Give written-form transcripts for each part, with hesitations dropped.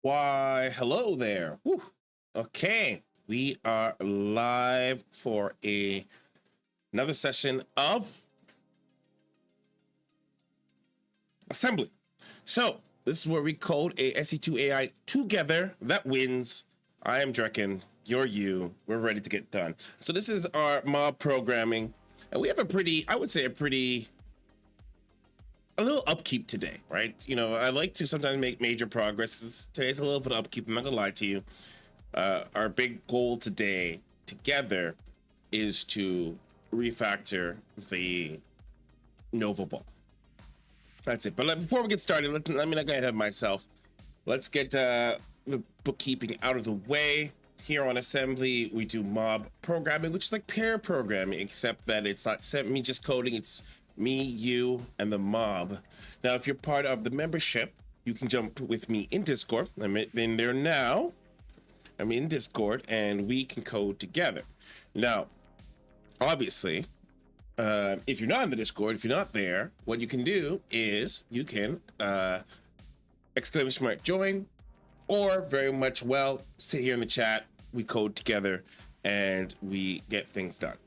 Why, hello there. Whew. Okay, we are live for another session of assembly. So this is where we code a SC2 AI together that wins. I am Drekken, you're you. We're ready to get done. So this is our mob programming, and we have a pretty, I would say a little upkeep today, right? You know, I like to sometimes make major progresses. Today's a little bit of upkeep, I'm not gonna lie to you. Our big goal today together is to refactor the Nova Ball. That's it. But before we get started, let me not get ahead of myself. Let's get the bookkeeping out of the way. Here on assembly, we do mob programming, which is like pair programming, except that it's not me just coding, it's me, you, and the mob. Now, if you're part of the membership, you can jump with me in Discord. I'm in there now. I'm in Discord, and we can code together. Now, obviously, if you're not in the Discord, if you're not there, what you can do is you can exclamation mark join, or very much well sit here in the chat. We code together, and we get things done.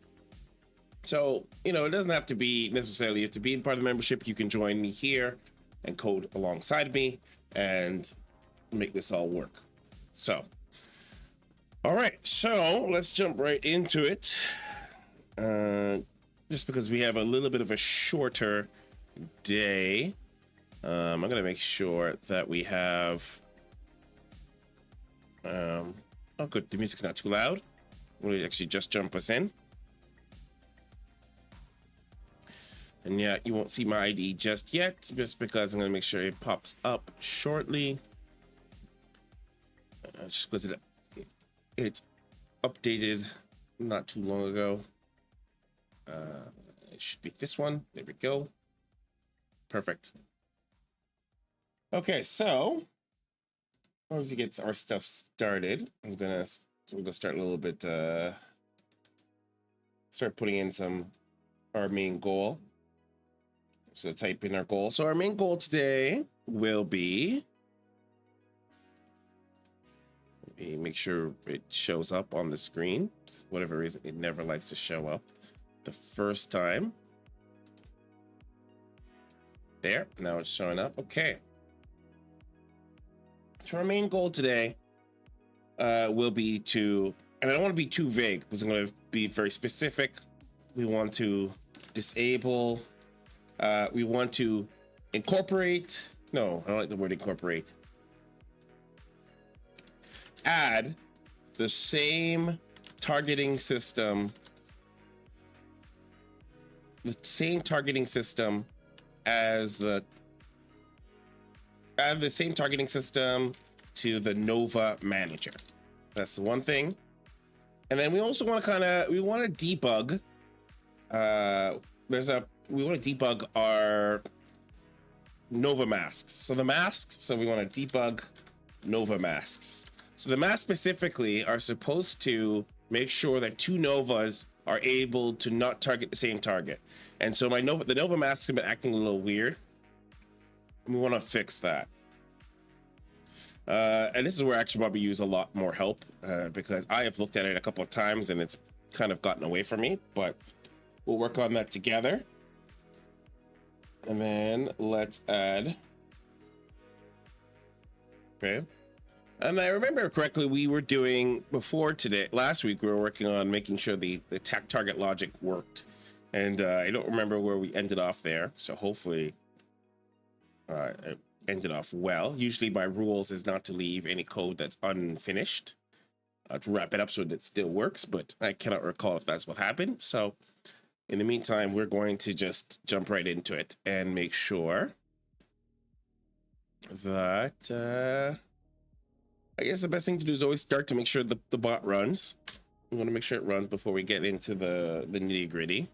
So, you know, it doesn't have to be necessarily to be part of the membership. You can join me here and code alongside me and make this all work. So, all right, so let's jump right into it. Just because we have a little bit of a shorter day, I'm gonna make sure that we have, oh good, the music's not too loud. We'll actually just jump us in. And yeah, you won't see my ID just yet, just because I'm gonna make sure it pops up shortly. Just because it updated not too long ago. It should be this one. There we go. Perfect. Okay, so as we get our stuff started, we're gonna start a little bit. Start putting in our main goal. So type in our goal. So our main goal today will be, let me make sure it shows up on the screen. For whatever reason, it never likes to show up the first time. There, now it's showing up. Okay. So our main goal today will be to, and I don't want to be too vague because I'm going to be very specific. We want to disable, we want to incorporate, no, I don't like the word incorporate. Add the same targeting system, as add the same targeting system to the Nova manager. That's the one thing. And then we also want to we want to debug, we want to debug our Nova masks. So we want to debug Nova masks. So the masks specifically are supposed to make sure that two Novas are able to not target the same target. And so the Nova masks have been acting a little weird. We want to fix that. And this is where I actually probably use a lot more help, because I have looked at it a couple of times and it's kind of gotten away from me, but we'll work on that together. And then let's add, okay. And I remember correctly, we were doing last week, we were working on making sure the target logic worked. And I don't remember where we ended off there. So hopefully it ended off well. Usually my rules is not to leave any code that's unfinished, to wrap it up so that it still works, but I cannot recall if that's what happened. So in the meantime, we're going to just jump right into it and make sure that, I guess the best thing to do is always start to make sure the bot runs. We want to make sure it runs before we get into the nitty gritty.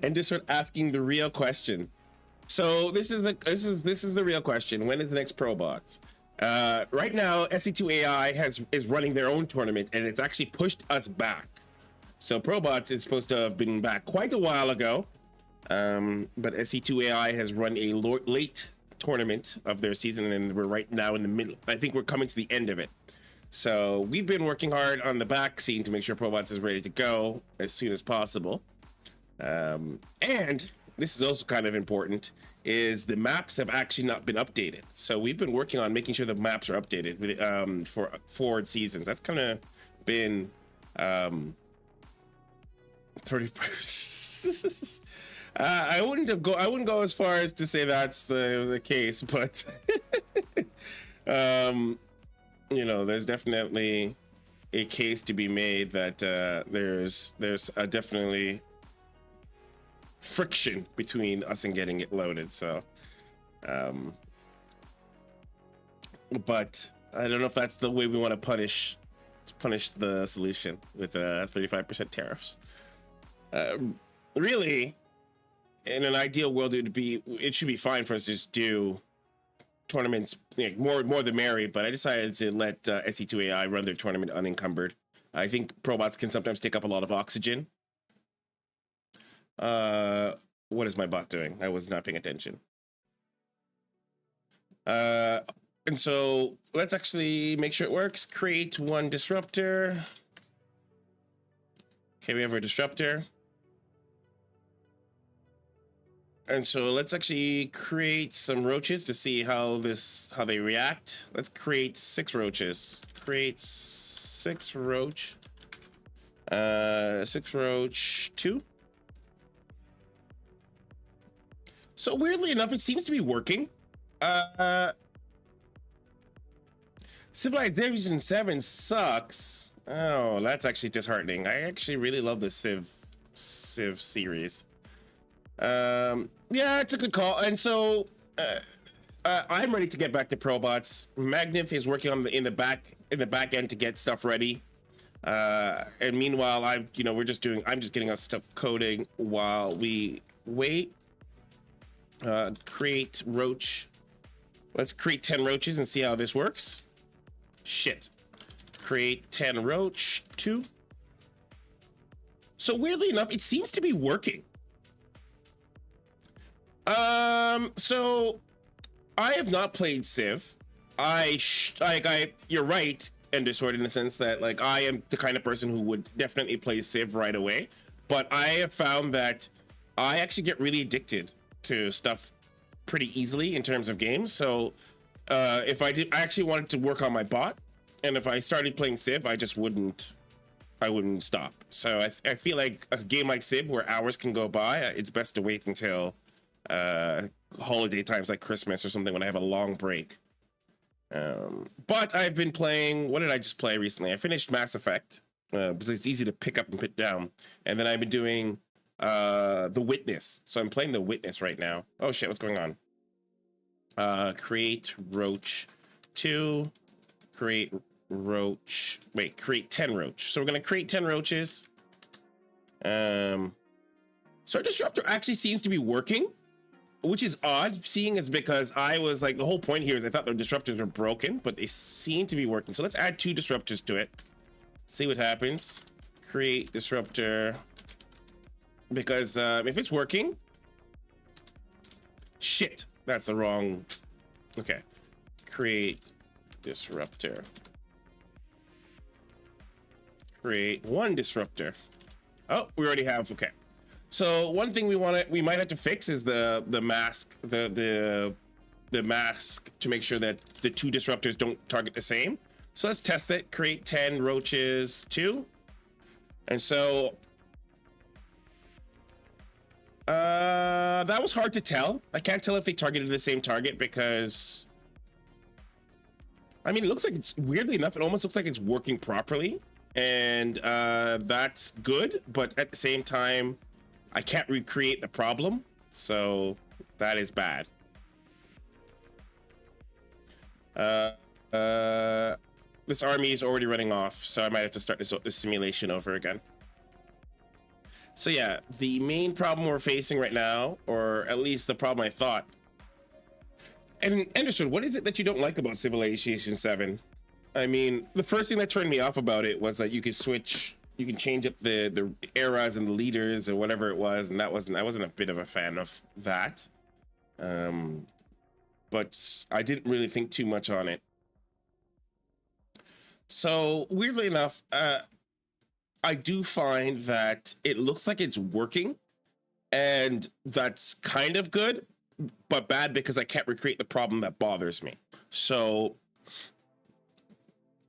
And just start asking the real question. So this is the real question. When is the next ProBots? Right now, SC2 AI is running their own tournament, and it's actually pushed us back. So ProBots is supposed to have been back quite a while ago, but SC2 AI has run a late tournament of their season, and we're right now in the middle. I think we're coming to the end of it. So we've been working hard on the back scene to make sure ProBots is ready to go as soon as possible. And this is also kind of important, is the maps have actually not been updated. So we've been working on making sure the maps are updated with, for forward seasons. That's kind of been 35. I wouldn't go as far as to say that's the case, but You know, there's definitely a case to be made that there's a definitely friction between us and getting it loaded. So, but I don't know if that's the way we want to punish the solution with 35% tariffs. Really, in an ideal world, it should be fine for us to just do tournaments, like, more the merry. But I decided to let SC2 AI run their tournament unencumbered. I think probots can sometimes take up a lot of oxygen. What is my bot doing? I was not paying attention. And so let's actually make sure it works. Create one disruptor. Okay, we have our disruptor. And so let's actually create some roaches to see how they react. Let's create 6 roaches. Create 6 roach. 6 roach 2. So weirdly enough, it seems to be working. Civilization 7 sucks. Oh, that's actually disheartening. I actually really love the Civ series. Yeah, it's a good call. And so I'm ready to get back to probots. Magnif is working on in the back end to get stuff ready. And meanwhile, I'm just getting us stuff coding while we wait. Create roach. Let's create 10 roaches and see how this works. Shit. Create 10 roach 2. So weirdly enough, it seems to be working. So I have not played Civ. You're right, Endersword, in the sense that, like, I am the kind of person who would definitely play Civ right away. But I have found that I actually get really addicted to stuff pretty easily in terms of games. So if I actually wanted to work on my bot, and if I started playing Civ, I wouldn't stop. So I feel like a game like Civ, where hours can go by, it's best to wait until holiday times like Christmas or something, when I have a long break. But I've been playing, what did I just play recently? I finished Mass Effect, because it's easy to pick up and put down. And then I've been doing The Witness. So I'm playing The Witness right now. Oh shit, what's going on? Create roach 2. Create roach. Wait, create 10 roach. So we're gonna create 10 roaches. So our disruptor actually seems to be working, which is odd, seeing as because I was like, the whole point here is I thought the disruptors were broken, but they seem to be working. So let's add 2 disruptors to it. See what happens. Create disruptor. Because if it's working, shit, that's the wrong. Okay, create disruptor. Create 1 disruptor. Oh, we already have. Okay. So one thing we might have to fix is the mask, the mask, to make sure that the 2 disruptors don't target the same. So let's test it. Create 10 roaches 2. And so that was hard to tell. I can't tell if they targeted the same target, because I mean, it looks like it's, weirdly enough, it almost looks like it's working properly, and that's good, but at the same time I can't recreate the problem, so that is bad. This army is already running off, so I might have to start this simulation over again. So yeah, the main problem we're facing right now, or at least the problem I thought. And Anderson, what is it that you don't like about Civilization 7? I mean, the first thing that turned me off about it was that you could switch, you can change up the eras and the leaders or whatever it was, and I wasn't a bit of a fan of that. But I didn't really think too much on it. So weirdly enough, I do find that it looks like it's working, and that's kind of good, but bad because I can't recreate the problem that bothers me. So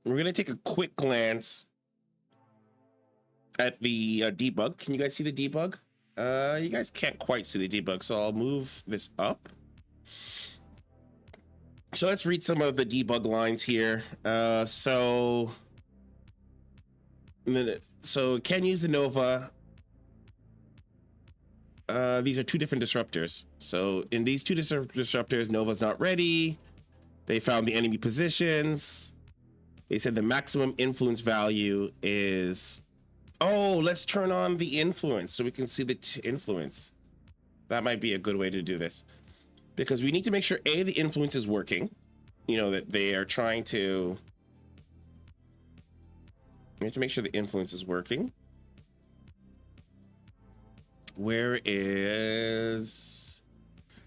we're gonna take a quick glance at the debug. Can you guys see the debug? You guys can't quite see the debug, so I'll move this up. So let's read some of the debug lines here. So can use the Nova. These are two different disruptors. So in these two disruptors, Nova's not ready. They found the enemy positions. They said the maximum influence value is... Oh, let's turn on the influence so we can see the influence. That might be a good way to do this. Because we need to make sure, A, the influence is working. You know, that they are trying to... We have to make sure the influence is working. Where is...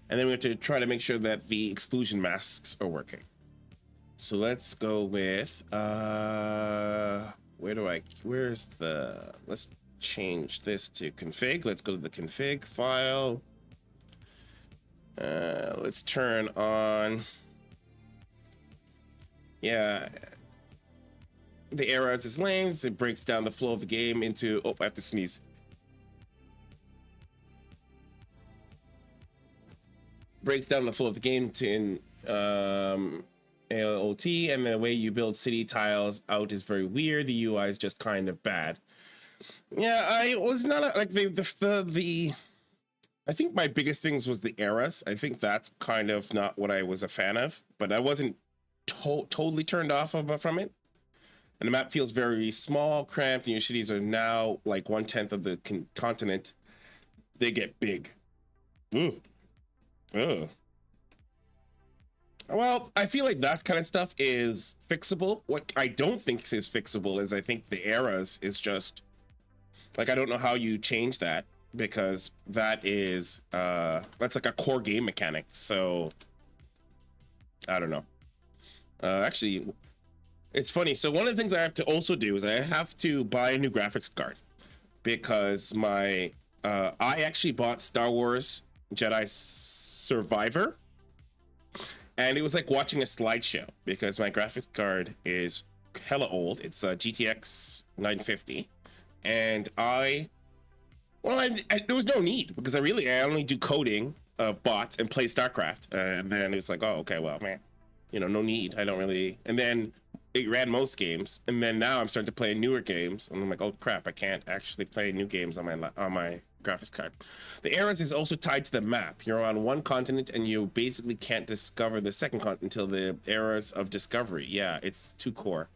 And then we have to try to make sure that the exclusion masks are working. So let's go with... Where's the... Let's change this to config. Let's go to the config file. Let's turn on... Yeah. The errors is lanes. It breaks down the flow of the game into... Oh, I have to sneeze. Breaks down the flow of the game to AOT, and the way you build city tiles out is very weird. The UI is just kind of bad. Yeah, I was not like the I think my biggest things was the eras. I think that's kind of not what I was a fan of, but I wasn't totally turned off from it. And the map feels very small, cramped, and your cities are now like 1/10 of the continent. They get big. Ooh. Ugh. Well, I feel like that kind of stuff is fixable. What I don't think is fixable is I think the eras is just like, I don't know how you change that, because that is that's like a core game mechanic. So I don't know. Actually, it's funny. So one of the things I have to also do is I have to buy a new graphics card, because my I actually bought Star Wars Jedi Survivor, and it was like watching a slideshow, because my graphics card is hella old. It's a GTX 950, and there was no need, because I only do coding of bots and play StarCraft, and then it was like, oh, okay, well, man, you know, no need. I don't really. And then it ran most games, and then now I'm starting to play newer games, and I'm like, oh crap, I can't actually play new games on my graphics card. The eras is also tied to the map. You're on one continent, and you basically can't discover the second continent until the eras of discovery. Yeah, it's too core.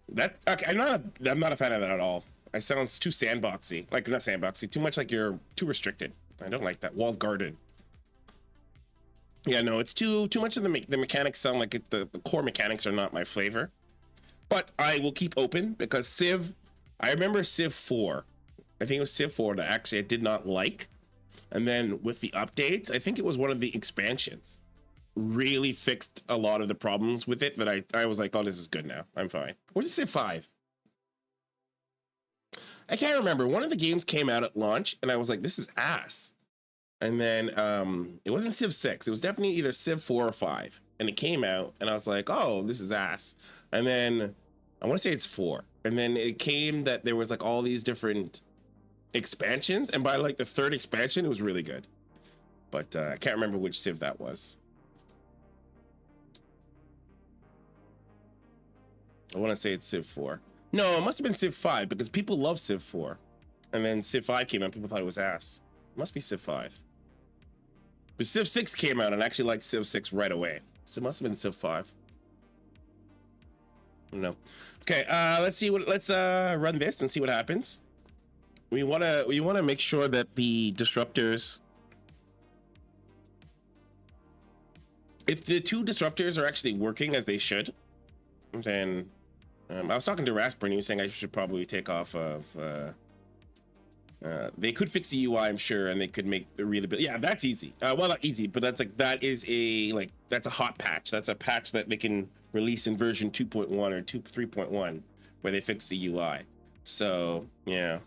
That okay, I'm not a fan of that at all. It sounds too sandboxy. Like, not sandboxy, too much like you're too restricted. I don't like that. Walled garden. Yeah, no, it's too much of the mechanics sound like the core mechanics are not my flavor. But I will keep open, because Civ, I remember Civ 4. I think it was Civ 4 that actually I did not like. And then with the updates, I think it was one of the expansions, really fixed a lot of the problems with it, that I was like, oh, this is good now. I'm fine. Where's Civ 5? I can't remember. One of the games came out at launch, and I was like, this is ass. And then it wasn't Civ 6. It was definitely either Civ 4 or 5. And it came out, and I was like, oh, this is ass. And then I want to say it's 4. And then it came that there was like all these different expansions, and by like the third expansion, it was really good. But I can't remember which Civ that was. I want to say it's Civ 4. No, it must have been Civ 5, because people love Civ 4. And then Civ 5 came out, people thought it was ass. It must be Civ 5. But Civ 6 came out, and I actually liked Civ 6 right away. So it must have been Civ 5. I don't know. Okay, let's run this and see what happens. We wanna make sure that the disruptors, if the two disruptors are actually working as they should, then I was talking to Rasper, and he was saying I should probably take off of they could fix the UI, I'm sure, and they could make the readability. Yeah, that's easy. Well, not easy, but that's a hot patch. That's a patch that they can release in version 2.1 or 3.1, where they fix the UI. So yeah.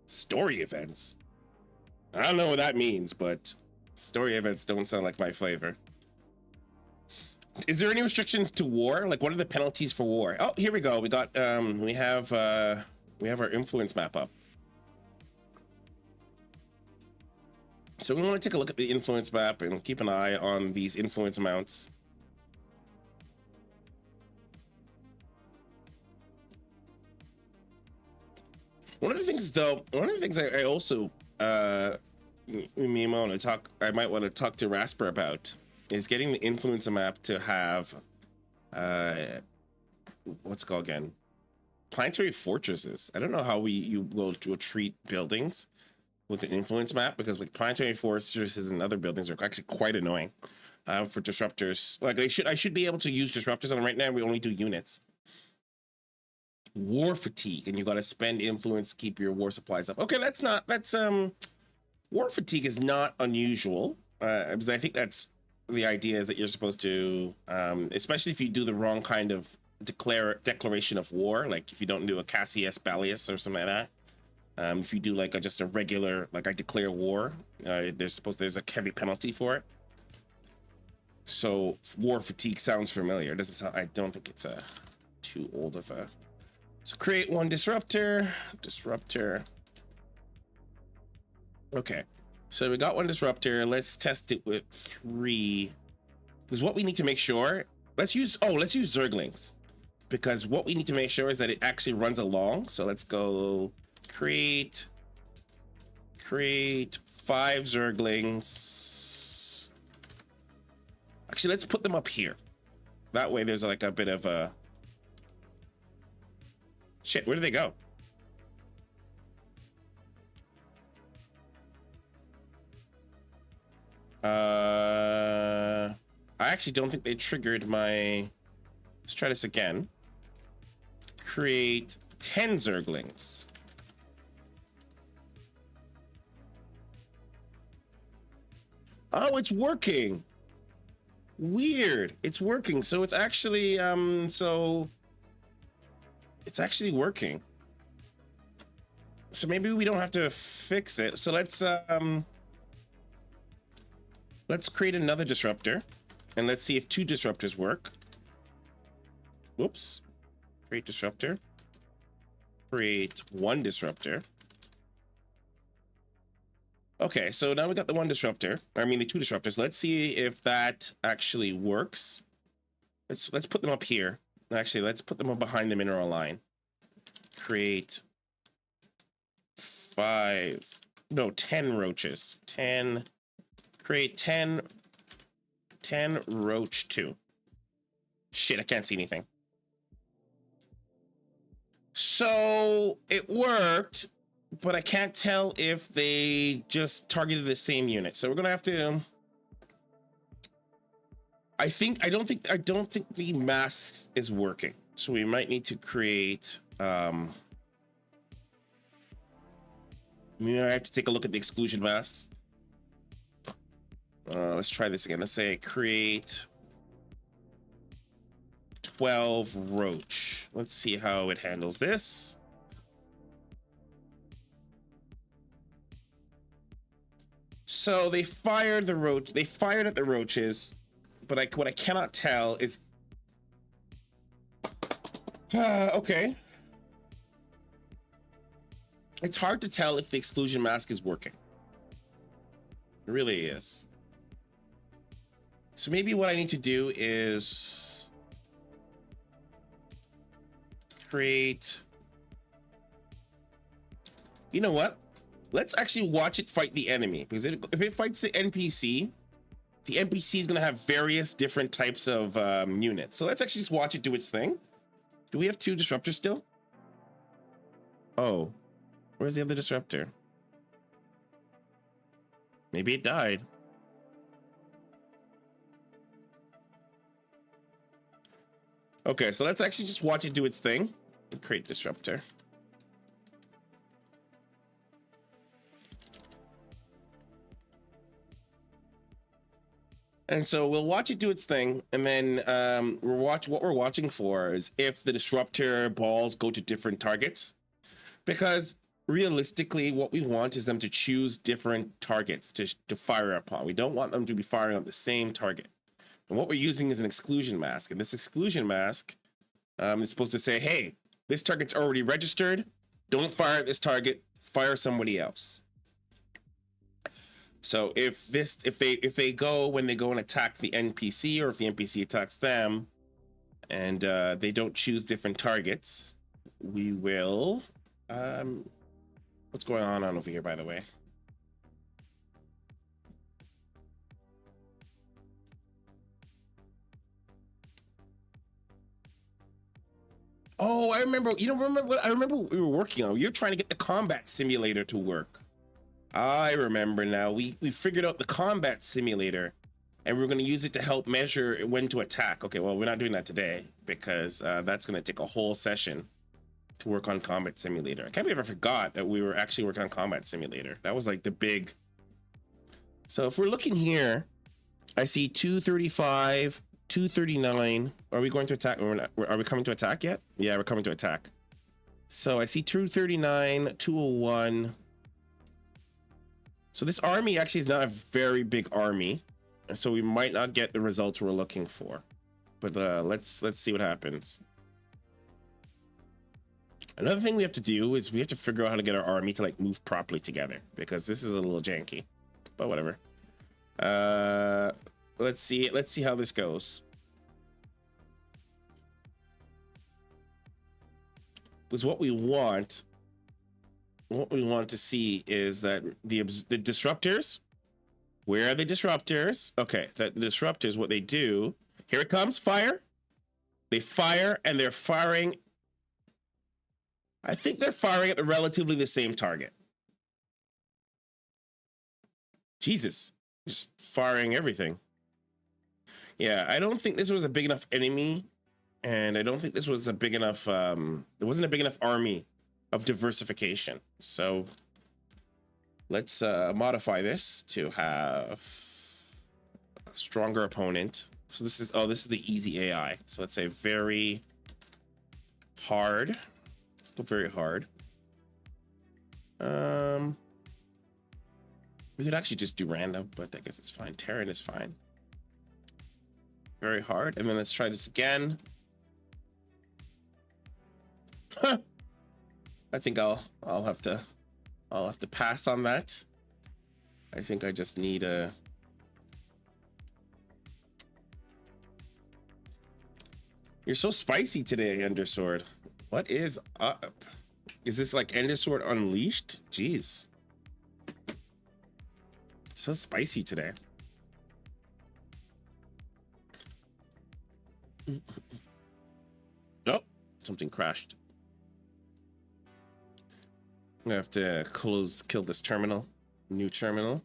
Story events. I don't know what that means, but story events don't sound like my flavor. Is there any restrictions to war? Like, what are the penalties for war? Oh, here we go. We got we have our influence map up. So we want to take a look at the influence map and keep an eye on these influence amounts. One of the things, though, I also I might want to talk to Rasper about is getting the influencer map to have what's it called again? Planetary fortresses. I don't know how you will treat buildings with an influence map, because like planetary fortresses and other buildings are actually quite annoying for disruptors. Like I should be able to use disruptors on them. Right now we only do units. War fatigue, and you got to spend influence to keep your war supplies up. Okay, that's war fatigue is not unusual, because I think that's the idea, is that you're supposed to, especially if you do the wrong kind of declaration of war, like if you don't do a Cassius Ballius or something like that. If you do like just a regular, like I declare war, there's a heavy penalty for it. So war fatigue sounds familiar. It doesn't sound, I don't think it's too old of a. So create one disruptor. Okay, so we got one disruptor. Let's test it with 3, because what we need to make sure, let's use Zerglings, because what we need to make sure is that it actually runs along. So let's go create 5 Zerglings. Actually, let's put them up here. That way there's like a bit of a shit. Where do they go? I actually don't think they triggered my. Let's try this again. Create 10 Zerglings. Oh, it's working. Weird. It's working. So it's actually it's actually working. So maybe we don't have to fix it. So let's create another disruptor, and let's see if 2 disruptors work. Whoops. Create disruptor. Create 1 disruptor. Okay, so now we got the 1 disruptor. I mean the 2 disruptors. Let's see if that actually works. Let's put them up here. Actually, let's put them up behind the mineral line. Create 10 roaches. 10. Create 10 roach 2. Shit, I can't see anything. So it worked, but I can't tell if they just targeted the same unit. So we're gonna have to. I don't think the mask is working. So we might need to create. Maybe I have to take a look at the exclusion masks. Let's try this again. Let's say create 12 roach. Let's see how it handles this. So they fired the roach. They fired at the roaches, but what I cannot tell is. Okay. It's hard to tell if the exclusion mask is working. It really is. So maybe what I need to do is create. You know what? Let's actually watch it fight the enemy, because if it fights the NPC is going to have various different types of units. So let's actually just watch it do its thing. Do we have 2 disruptors still? Oh, where's the other disruptor? Maybe it died. Okay, so let's actually just watch it do its thing. Create disruptor. And so we'll watch it do its thing, and then what we're watching for is if the disruptor balls go to different targets, because realistically what we want is them to choose different targets to fire upon. We don't want them to be firing on the same target. And what we're using is an exclusion mask, and this exclusion mask is supposed to say, hey, this target's already registered, don't fire at this target, fire somebody else. So if they go, when they go and attack the NPC, or if the NPC attacks them, and they don't choose different targets, we will What's going on over here, by the way? Oh, I remember. You know, remember what I remember what we were working on? You're trying to get the combat simulator to work. I remember now. We figured out the combat simulator, and we we're going to use it to help measure when to attack. Okay, well, we're not doing that today because that's going to take a whole session to work on combat simulator. I can't believe I forgot that we were actually working on combat simulator. That was like the big. So if we're looking here, I see 235. 239. Are we going to attack? We're not, are we coming to attack yet? Yeah, we're coming to attack. So I see 239, 201. So this army actually is not a very big army, so we might not get the results we're looking for. But let's see what happens. Another thing we have to do is we have to figure out how to get our army to like move properly together, because this is a little janky. But whatever. Let's see how this goes. Because what we want to see is that the disruptors. Where are the disruptors? Okay, the disruptors, what they do, here it comes, fire. They fire, and they're firing. I think they're firing at relatively the same target. Jesus, just firing everything. Yeah, I don't think this was a big enough enemy, and I don't think this was a big enough, there wasn't a big enough army of diversification. So let's modify this to have a stronger opponent. So this is the easy AI. So let's say very hard. Let's go very hard. We could actually just do random, but I guess it's fine. Terran is fine. Very hard, and then let's try this again. Huh. I think I'll have to pass on that. I think I just need a. You're so spicy today, Endersword. What is up? Is this like Endersword Unleashed? Jeez. So spicy today. Oh, something crashed. I'm gonna have to kill this terminal. New terminal.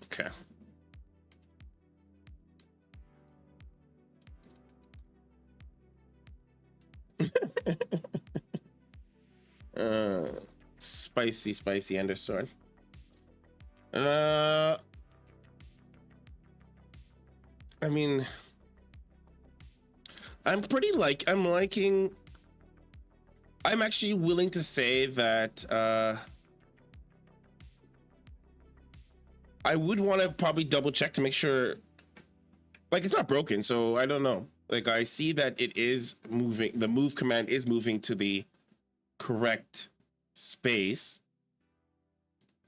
Okay. Spicy Endersword. I mean, I'm actually willing to say that I would want to probably double check to make sure, like, it's not broken, so I don't know. Like, I see that it is moving, the move command is moving to the correct space.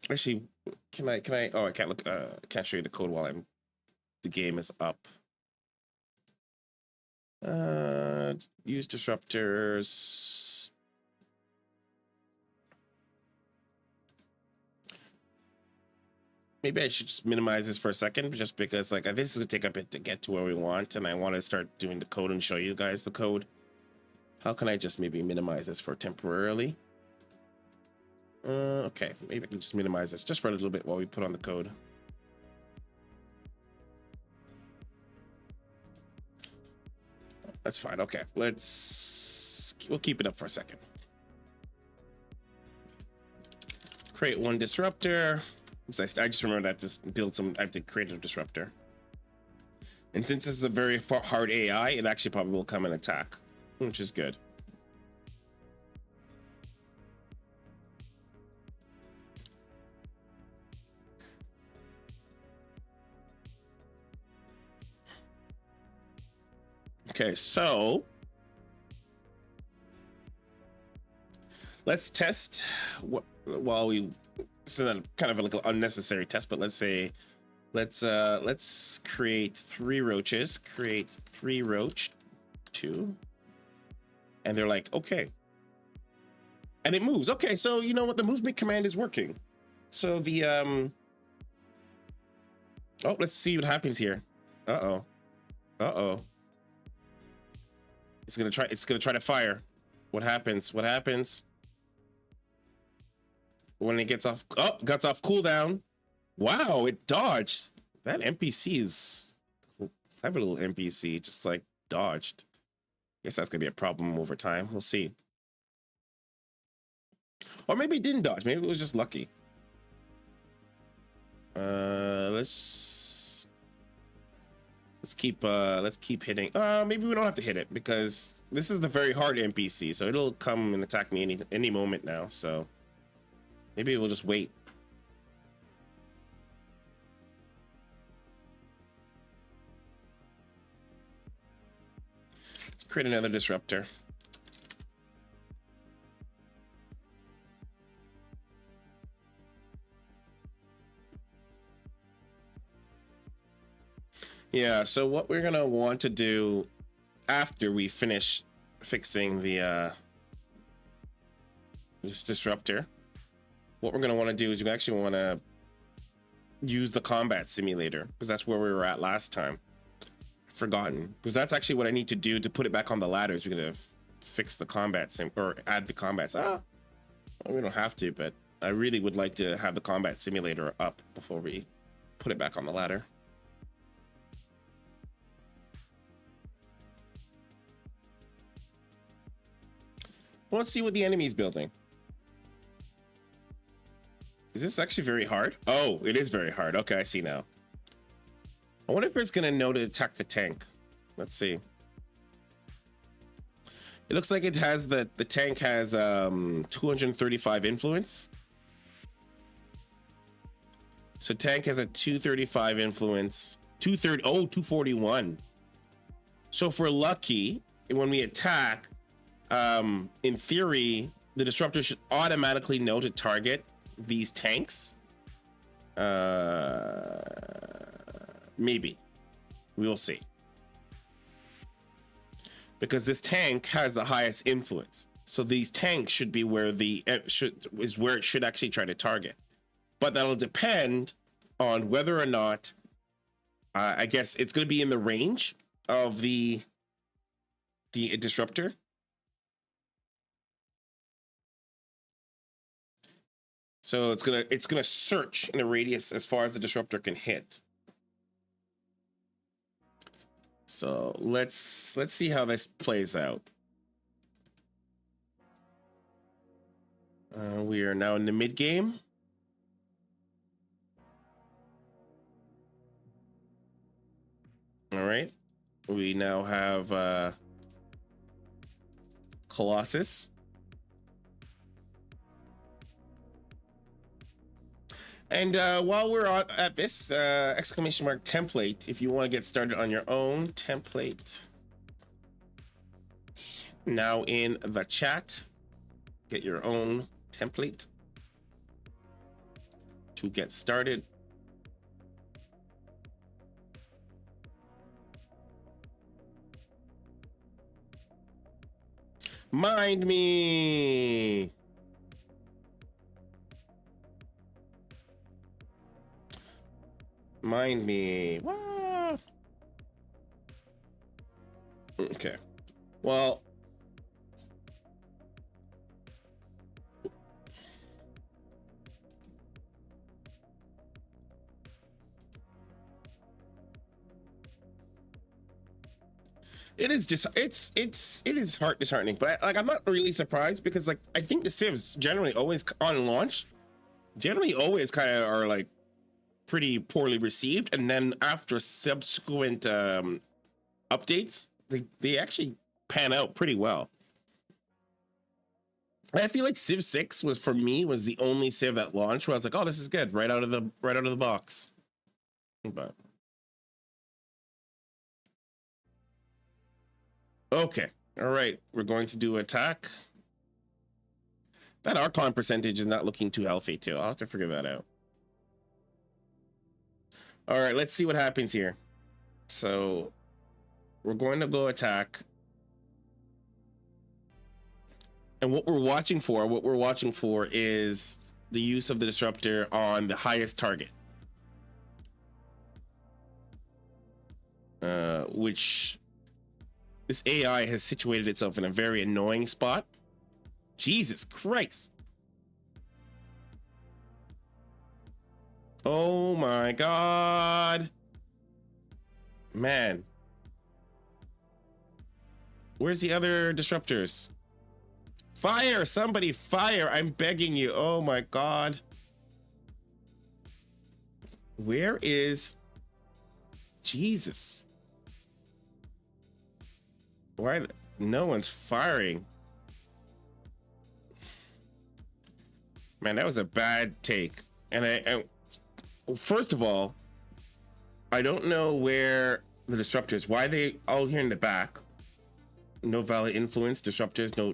Actually, can I oh, I can't look, can't show you the code while the game is up. Use disruptors. Maybe I should just minimize this for a second, just because like this is gonna take a bit to get to where we want, and I want to start doing the code and show you guys the code. How can I just maybe minimize this for temporarily? Okay, maybe I can just minimize this just for a little bit while we put on the code. That's fine. Okay, we'll keep it up for a second. Create one disruptor. I just remember that I have to create a disruptor. And since this is a very hard AI, it actually probably will come and attack, which is good. Okay, so let's test what while we. This is a kind of like an unnecessary test, but let's create 3 roaches. Create 3 roach, 2, and they're like, okay. and it moves. Okay, so you know what? The movement command is working. So the oh, let's see what happens here. Uh-oh. Uh-oh. It's gonna try to fire. What happens? What happens? When it gets off, oh, gets off cooldown. Wow, it dodged. That NPC is clever little NPC, just like dodged. Guess that's gonna be a problem over time. We'll see. Or maybe it didn't dodge. Maybe it was just lucky. Let's keep hitting. Maybe we don't have to hit it because this is the very hard NPC, so it'll come and attack me any moment now. So maybe we'll just wait. Let's create another disruptor. Yeah, so what we're gonna want to do after we finish fixing the this disruptor, what we're gonna want to do is we actually want to use the combat simulator because that's where we were at last time. Forgotten, because that's actually what I need to do to put it back on the ladders. We're gonna fix the combat sim or add the combat. Well, we don't have to, but I really would like to have the combat simulator up before we put it back on the ladder. Well, let's see what the enemy's building. Is this actually very hard? Oh, it is very hard. Okay, I see now. I wonder if it's gonna know to attack the tank. Let's see. It looks like it has the tank has 235 influence. So tank has a 235 influence. 241. So if we're lucky, when we attack, in theory, the disruptor should automatically know to target these tanks. Maybe. We will see. Because this tank has the highest influence. So these tanks should be where it should actually try to target. But that'll depend on whether or not I guess it's going to be in the range of the disruptor. So it's gonna search in a radius as far as the disruptor can hit. So let's see how this plays out. We are now in the mid game. All right, we now have Colossus. And while we're at this exclamation mark template, if you want to get started on your own template, now in the chat, get your own template to get started. Mind me. Mind me. What? Okay. Well, it is just it is disheartening, but like I'm not really surprised because like I think the civs generally always on launch generally always kind of are like pretty poorly received, and then after subsequent updates they actually pan out pretty well. I feel like Civ 6 was for me was the only civ that launched where I was like, oh, this is good right out of the box. But okay, all right, we're going to do attack. That Archon percentage is not looking too healthy too. I'll have to figure that out. All right, let's see what happens here. So we're going to go attack. And what we're watching for is the use of the disruptor on the highest target. Which this AI has situated itself in a very annoying spot. Jesus Christ. Oh my God. Man. Where's the other disruptors? Fire! Somebody fire! I'm begging you. Oh my God. Where is... Jesus. Why? No one's firing. Man, that was a bad take. And I first of all, I don't know where the disruptors, why are they all here in the back? No valid influence, disruptors, no.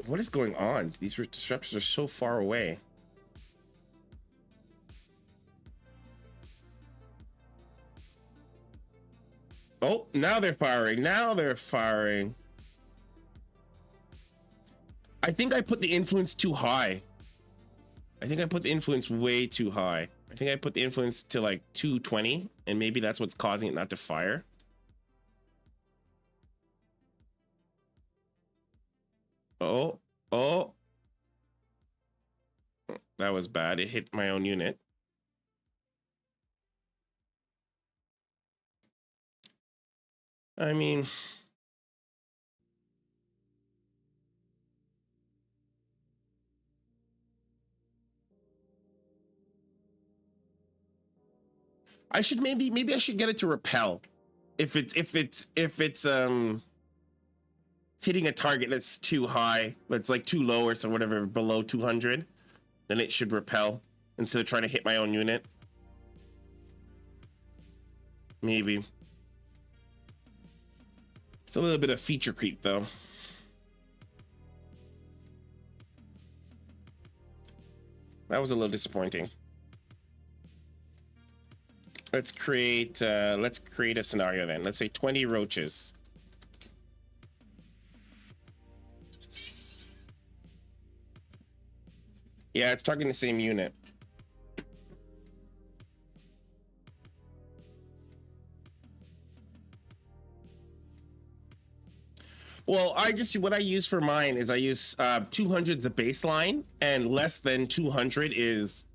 What is going on? These disruptors are so far away. Oh, now they're firing. Now they're firing. I think I put the influence too high. I think I put the influence way too high. I think I put the influence to like 220, and maybe that's what's causing it not to fire. Oh, oh. That was bad. It hit my own unit. I mean... I should maybe I should get it to repel. If it's hitting a target that's too high, that's like too low or so whatever, below 200, then it should repel instead of trying to hit my own unit. Maybe. It's a little bit of feature creep though. That was a little disappointing. Let's create a scenario then. Let's say 20 roaches. Yeah, it's targeting the same unit. Well, what I use for mine is I use 200 as a baseline, and less than 200 is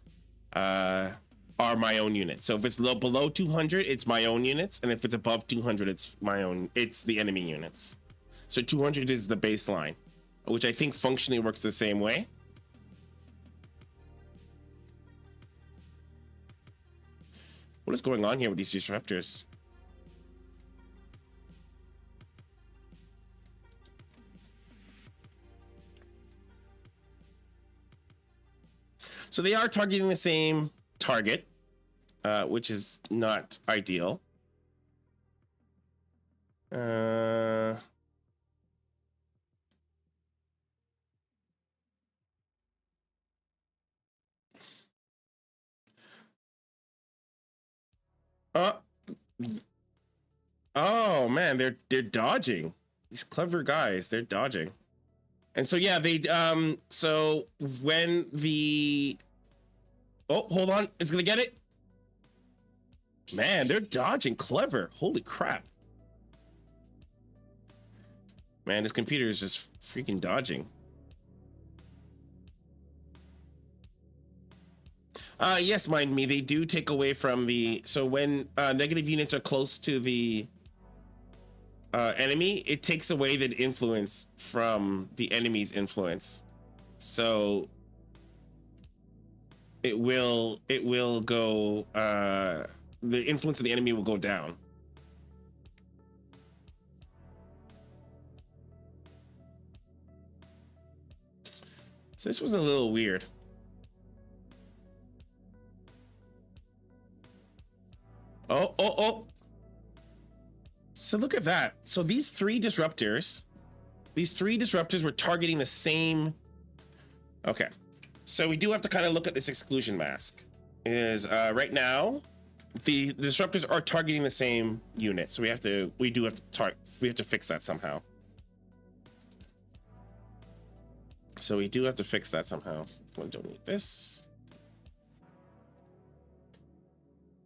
are my own units. So if it's below 200, it's my own units, and if it's above 200, it's the enemy units. So 200 is the baseline, which I think functionally works the same way. What is going on here with these disruptors? So they are targeting the same target, which is not ideal. Oh man, they're dodging. These clever guys, they're dodging. And so yeah, they so when the hold on, it's gonna get it. Man, they're dodging clever. Holy crap. Man, this computer is just freaking dodging. Yes, mind me, they do take away from the, so when negative units are close to the enemy, it takes away the influence from the enemy's influence. So it will go, the influence of the enemy will go down. So this was a little weird. Oh. So look at that. So these three disruptors were targeting the same. Okay. So we do have to kind of look at this exclusion mask. Right now, the disruptors are targeting the same unit. So we have to fix that somehow. So we do have to fix that somehow. I don't need this.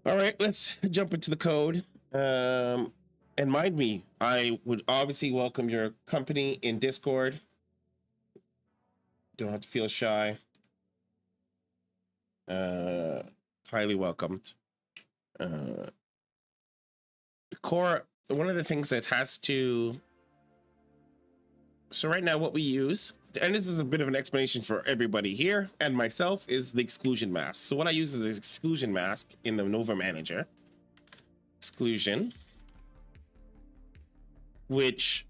All right, let's jump into the code. And mind me, I would obviously welcome your company in Discord. Don't have to feel shy. Highly welcomed. Core, one of the things that has to... So right now what we use, and this is a bit of an explanation for everybody here and myself, is the exclusion mask. So what I use is an exclusion mask in the Nova Manager. Exclusion. Which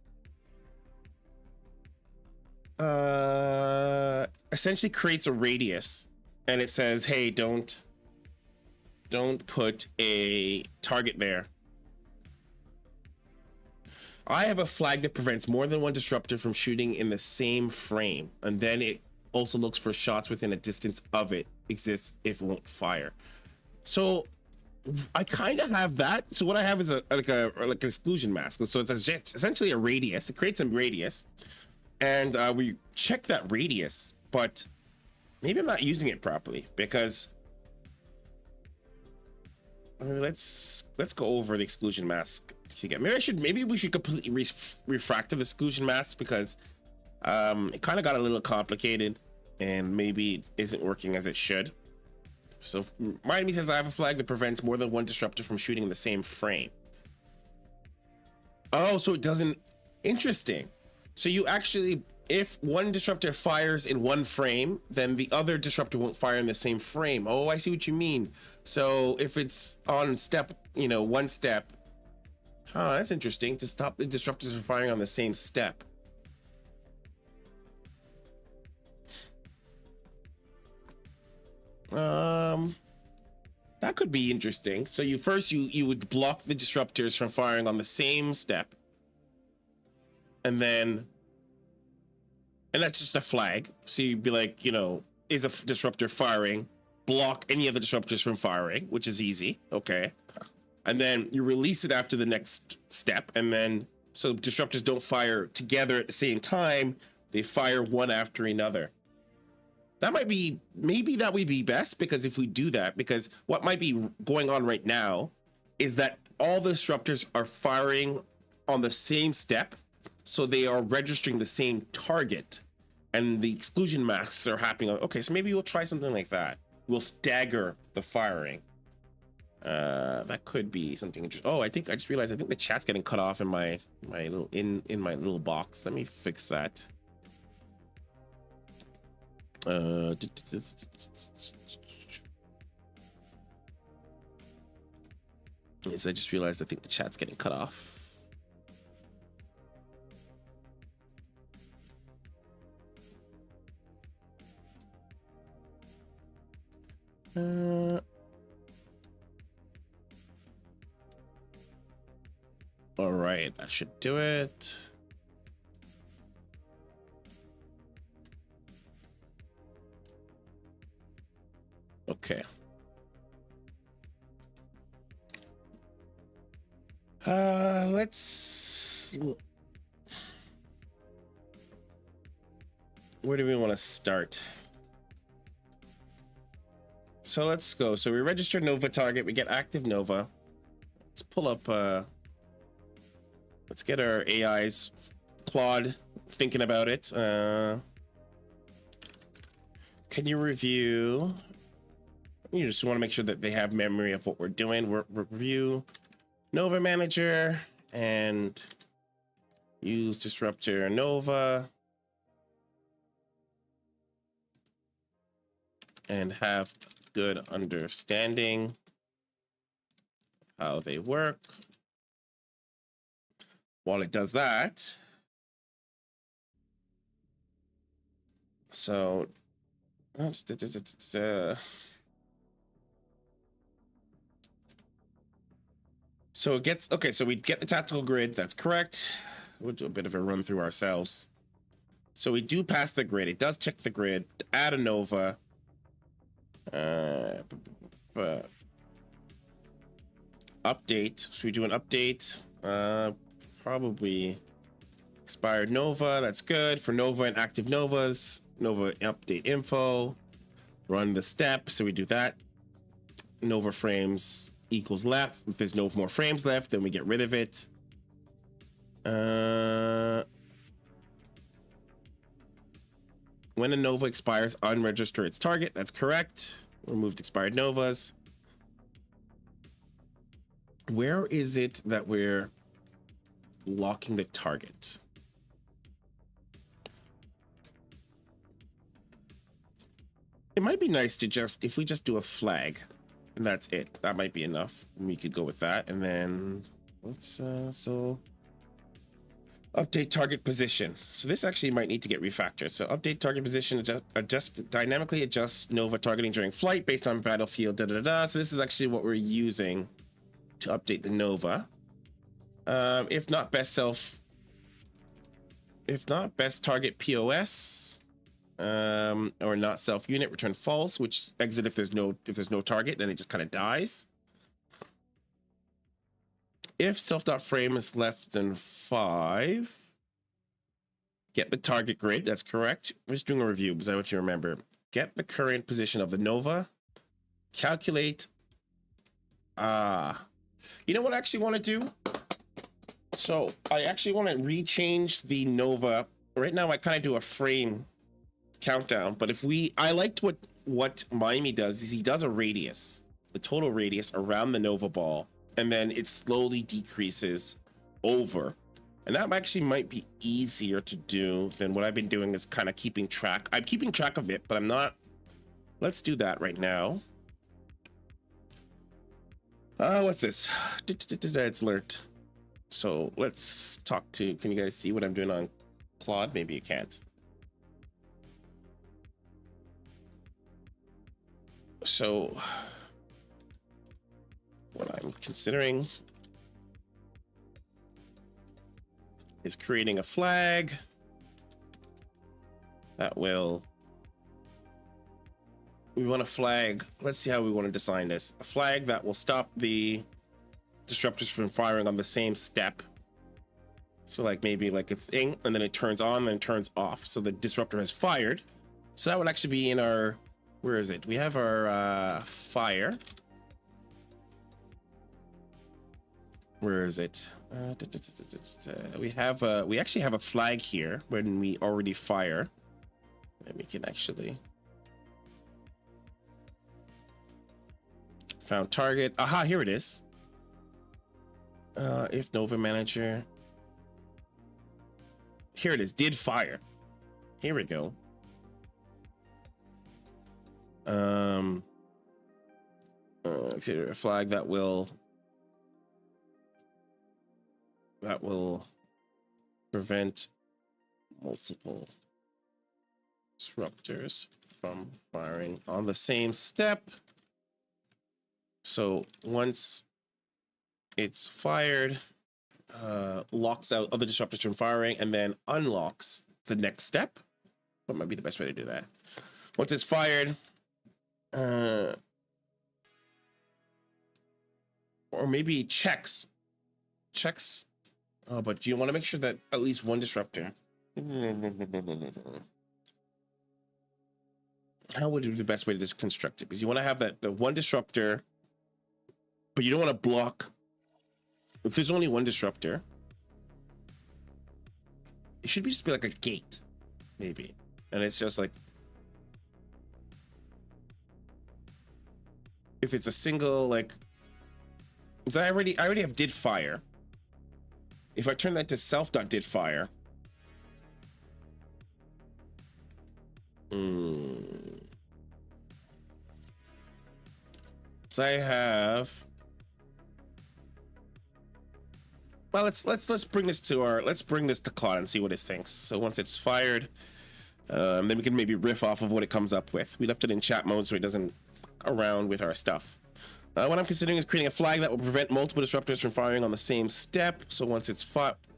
essentially creates a radius. And it says, hey, don't put a target there. I have a flag that prevents more than one disruptor from shooting in the same frame, and then it also looks for shots within a distance of it exists if it won't fire. So I kind of have that. So what I have is like an exclusion mask. So it's essentially a radius. It creates a radius, and we check that radius, but maybe I'm not using it properly because let's go over the exclusion mask again. Maybe we should completely refactor the exclusion mask because it kind of got a little complicated and maybe it isn't working as it should. So mind me says I have a flag that prevents more than one disruptor from shooting in the same frame. Oh, so it doesn't. Interesting. So you actually, if one disruptor fires in one frame, then the other disruptor won't fire in the same frame. Oh, I see what you mean. So if it's on step, one step. Oh, that's interesting. To stop the disruptors from firing on the same step. That could be interesting. So you would block the disruptors from firing on the same step. And that's just a flag. So you'd be like, is a disruptor firing? Block any of the disruptors from firing, which is easy. Okay. And then you release it after the next step. And then, so disruptors don't fire together at the same time. They fire one after another. That might be, maybe that would be best, because if we do that, because what might be going on right now is that all the disruptors are firing on the same step. So they are registering the same target and the exclusion masks are happening. Okay, so maybe we'll try something like that. We'll stagger the firing. That could be something interesting. Oh, I just realized I think the chat's getting cut off in my little in my little box. Let me fix that. Yes, I just realized I think the chat's getting cut off. All right, that should do it. Okay. Let's... Where do we want to start? So let's go. So we register Nova target. We get active Nova. Let's pull up... Let's get our AI's Claude thinking about it. Can you review... You just want to make sure that they have memory of what we're doing. Review Nova Manager and use Disruptor Nova and have good understanding of how they work. While it does that, so so it gets, okay, so we get the tactical grid, that's correct. We'll do a bit of a run through ourselves. So we do pass the grid, it does check the grid, add a Nova. Update, so we do an update, probably expired Nova, that's good. For Nova and active Novas, Nova update info, run the step. So we do that. Nova frames equals left. If there's no more frames left, then we get rid of it. When a Nova expires, unregister its target. That's correct. Removed expired Novas. Where is it that we're locking the target? It might be nice to just, if we just do a flag, and that's it. That might be enough. We could go with that. And then let's, so update target position. So this actually might need to get refactored. So update target position, dynamically adjust Nova targeting during flight based on battlefield, da da da. So this is actually what we're using to update the Nova. If not best target POS, or not self unit, return false, which exit if there's no target, then it just kind of dies. If self.frame is less than 5, get the target grid. That's correct. We're just doing a review because I want you to remember. Get the current position of the Nova. Calculate. You know what I actually want to do? So I actually want to rechange the Nova. Right now I kind of do a frame countdown, but if I liked what Miami does is he does a radius, the total radius around the Nova ball, and then it slowly decreases over. And that actually might be easier to do than what I've been doing is kind of keeping track. I'm keeping track of it, but I'm not. Let's do that right now. What's this? It's alert. So let's talk to, can you guys see what I'm doing on Claude? Maybe you can't. So what I'm considering is creating a flag that will, we want a flag, let's see how we want to design this. A flag that will stop the disruptors from firing on the same step. So like maybe like a thing, and then it turns on, then turns off. So the disruptor has fired. So that would actually be in our, where is it? We have our fire. Where is it? We actually have a flag here when we already fire. And we can actually found target. Aha, here it is. If Nova manager. Here it is, did fire. Here we go. Consider a flag that will prevent multiple disruptors from firing on the same step. So once it's fired, locks out other disruptors from firing and then unlocks the next step. What might be the best way to do that? Once it's fired, or maybe checks. Oh, but you want to make sure that at least one disruptor. How would be the best way to just construct it? Because you want to have that the one disruptor, but you don't want to block. If there's only one disruptor, it should just be like a gate, maybe, and it's just like if it's a single like. So I already have did fire. If I turn that to self.did fire. So I have. Well, let's bring this to Claude and see what it thinks. So once it's fired, then we can maybe riff off of what it comes up with. We left it in chat mode so it doesn't fuck around with our stuff. What I'm considering is creating a flag that will prevent multiple disruptors from firing on the same step. So once it's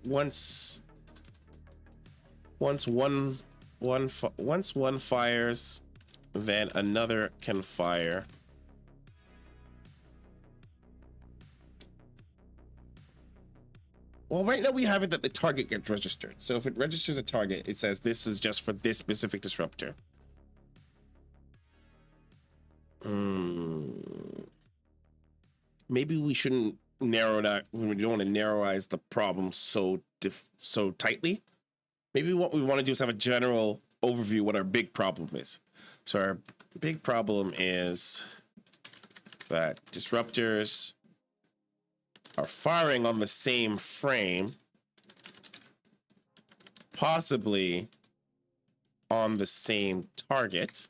once one fires, then another can fire. Well, right now we have it that the target gets registered. So if it registers a target, it says this is just for this specific disruptor. Maybe we shouldn't narrow that. We don't want to narrowize the problem so tightly. Maybe what we want to do is have a general overview what our big problem is. So our big problem is that disruptors are firing on the same frame, possibly on the same target.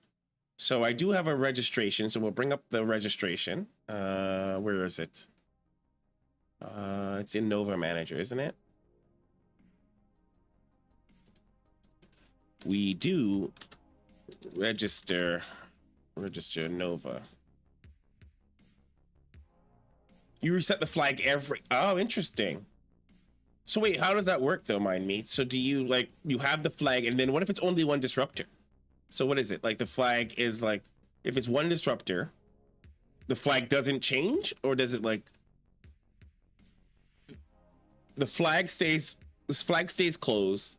So I do have a registration, so we'll bring up the registration. Where is it? It's in Nova Manager, isn't it? We do register Nova. You reset the flag every... Oh, interesting. So wait, how does that work though, mind me? So do you, like, you have the flag, and then what if it's only one disruptor? So what is it? Like, the flag is like, if it's one disruptor, the flag doesn't change? Or does it, like... This flag stays closed.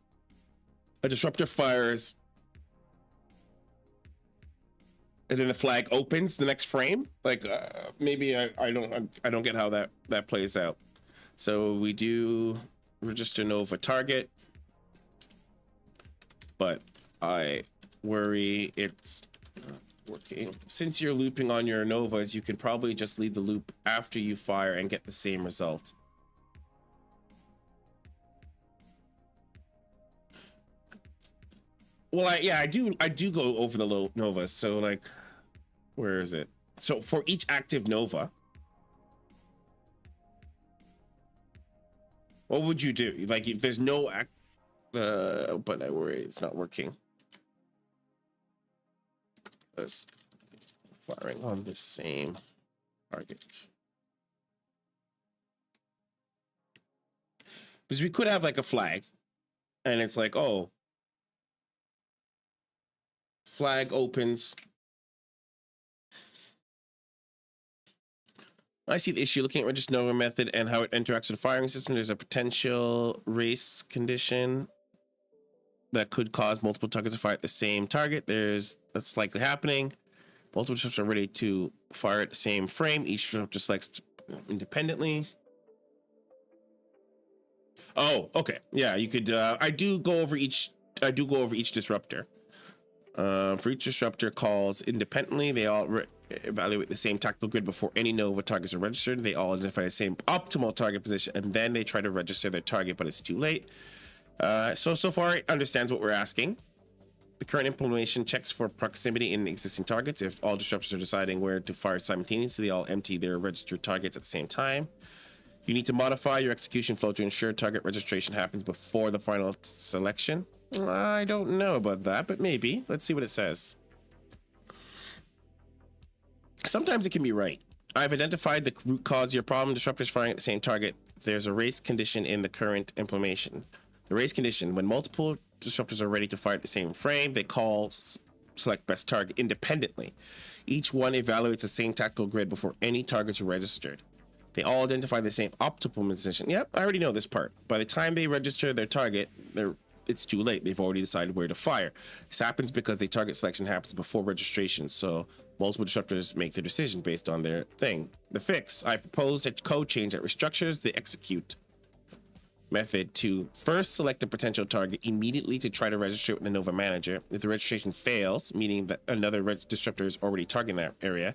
A disruptor fires, and then the flag opens the next frame. Like, maybe I don't get how that plays out. So we do register Nova target, but I worry it's not working. Since you're looping on your Novas, you can probably just leave the loop after you fire and get the same result. Well, I do go over the Novas. So, like, where is it? So for each active Nova, what would you do? Like, if there's no but I worry it's not working. Firing on the same target. Because we could have like a flag, and it's like, oh, flag opens. I see the issue. Looking at register Nova method and how it interacts with the firing system, there's a potential race condition that could cause multiple targets to fire at the same target. That's likely happening. Multiple disruptors are ready to fire at the same frame. Each disruptor selects independently. Oh, okay. Yeah, you could. I do go over each disruptor. For each disruptor calls independently, they all evaluate the same tactical grid before any Nova targets are registered. They all identify the same optimal target position, and then they try to register their target, but it's too late. So far it understands what we're asking. The current implementation checks for proximity in existing targets. If all disruptors are deciding where to fire simultaneously, they all empty their registered targets at the same time. You need to modify your execution flow to ensure target registration happens before the final selection. I don't know about that, but maybe. Let's see what it says. Sometimes it can be right. I've identified the root cause of your problem. Disruptors firing at the same target. There's a race condition in the current implementation. The race condition, when multiple disruptors are ready to fire at the same frame, they call select best target independently. Each one evaluates the same tactical grid before any targets are registered. They all identify the same optimal position. Yep, I already know this part. By the time they register their target, it's too late. They've already decided where to fire. This happens because the target selection happens before registration, so multiple disruptors make their decision based on their thing. The fix, I propose a code change that restructures the execute method to first select a potential target immediately to try to register it with the Nova Manager. If the registration fails, meaning that another disruptor is already targeting that area,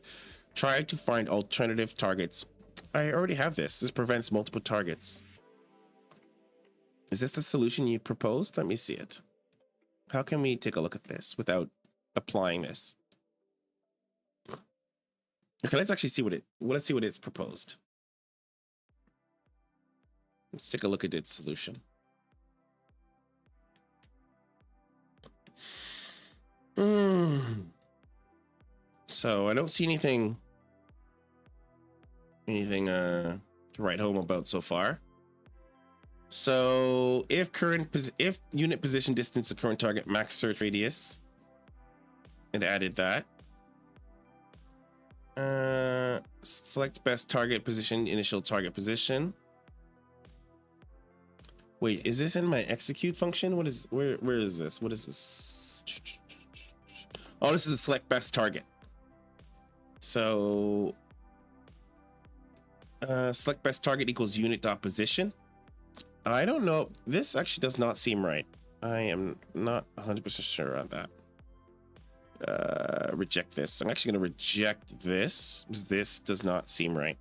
try to find alternative targets. I already have this. This prevents multiple targets. Is this the solution you proposed? Let me see it. How can we take a look at this without applying this? Okay, let's actually see let's see what it's proposed. Let's take a look at its solution. So I don't see anything to write home about so far. So if unit position distance the current target max search radius, it added that. Select best target position, initial target position. Wait, is this in my execute function? What is, where is this? What is this? Oh, this is a select best target. So select best target equals unit dot position. I don't know. This actually does not seem right. I am not 100% sure on that. Reject this. I'm actually going to reject this because this does not seem right.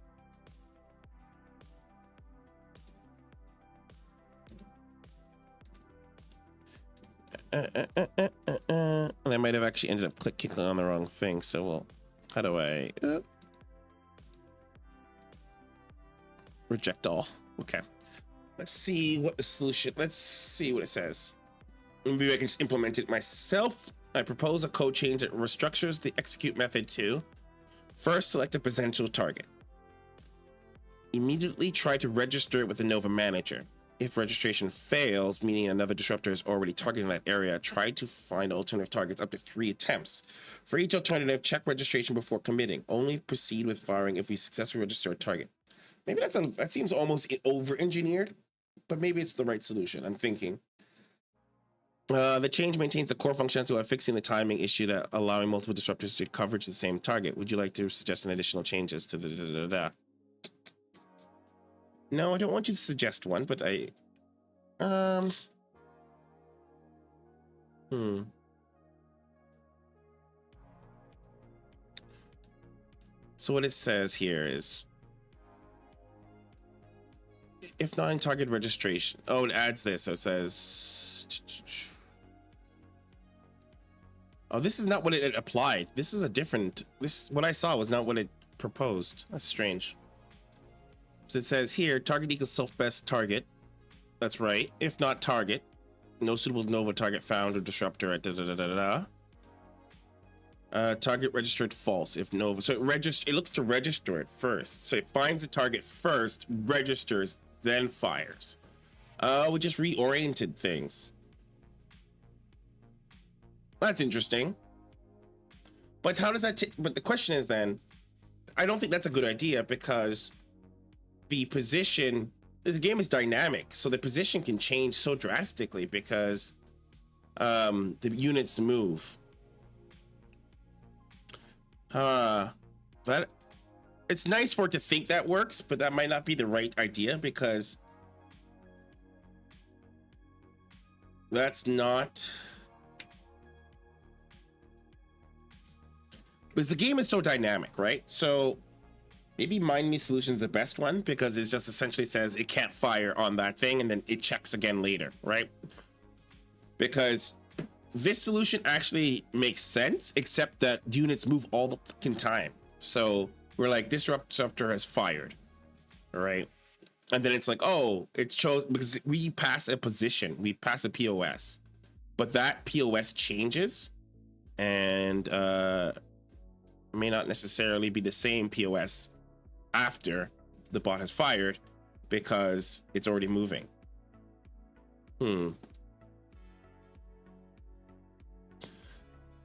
And I might have actually ended up clicking on the wrong thing. So, well, how do I reject all? Okay. Let's see what the solution. Let's see what it says. Maybe I can just implement it myself. I propose a code change that restructures the execute method to first select a potential target. Immediately try to register it with the Nova manager. If registration fails, meaning another disruptor is already targeting that area, try to find alternative targets up to 3 attempts. For each alternative, check registration before committing. Only proceed with firing if we successfully register a target. Maybe that seems almost over-engineered, but maybe it's the right solution. I'm thinking. The change maintains the core functionality while fixing the timing issue that allowing multiple disruptors to coverage the same target. Would you like to suggest an additional changes to the No, I don't want you to suggest one, but I So what it says here is, if not in target registration. Oh, it adds this. So it says, oh, this is not what it applied. This is a different, what I saw was not what it proposed. That's strange. So it says here, target equals self-best target. That's right. If not target, no suitable Nova target found or disruptor at target registered false if Nova. So it looks to register it first. So it finds the target first, registers, then fires. We just reoriented things. That's interesting. But how does that but the question is then, I don't think that's a good idea because the position, the game is dynamic, so the position can change so drastically because the units move. That it's nice for it to think that works, but that might not be the right idea because that's not, because the game is so dynamic, right? So maybe Mind Me Solution is the best one because it just essentially says it can't fire on that thing and then it checks again later, right? Because this solution actually makes sense, except that units move all the fucking time. So we're like, Disruptor has fired, all right? And then it's like, oh, it shows, because we pass a position, we pass a POS, but that POS changes and may not necessarily be the same POS after the bot has fired because it's already moving.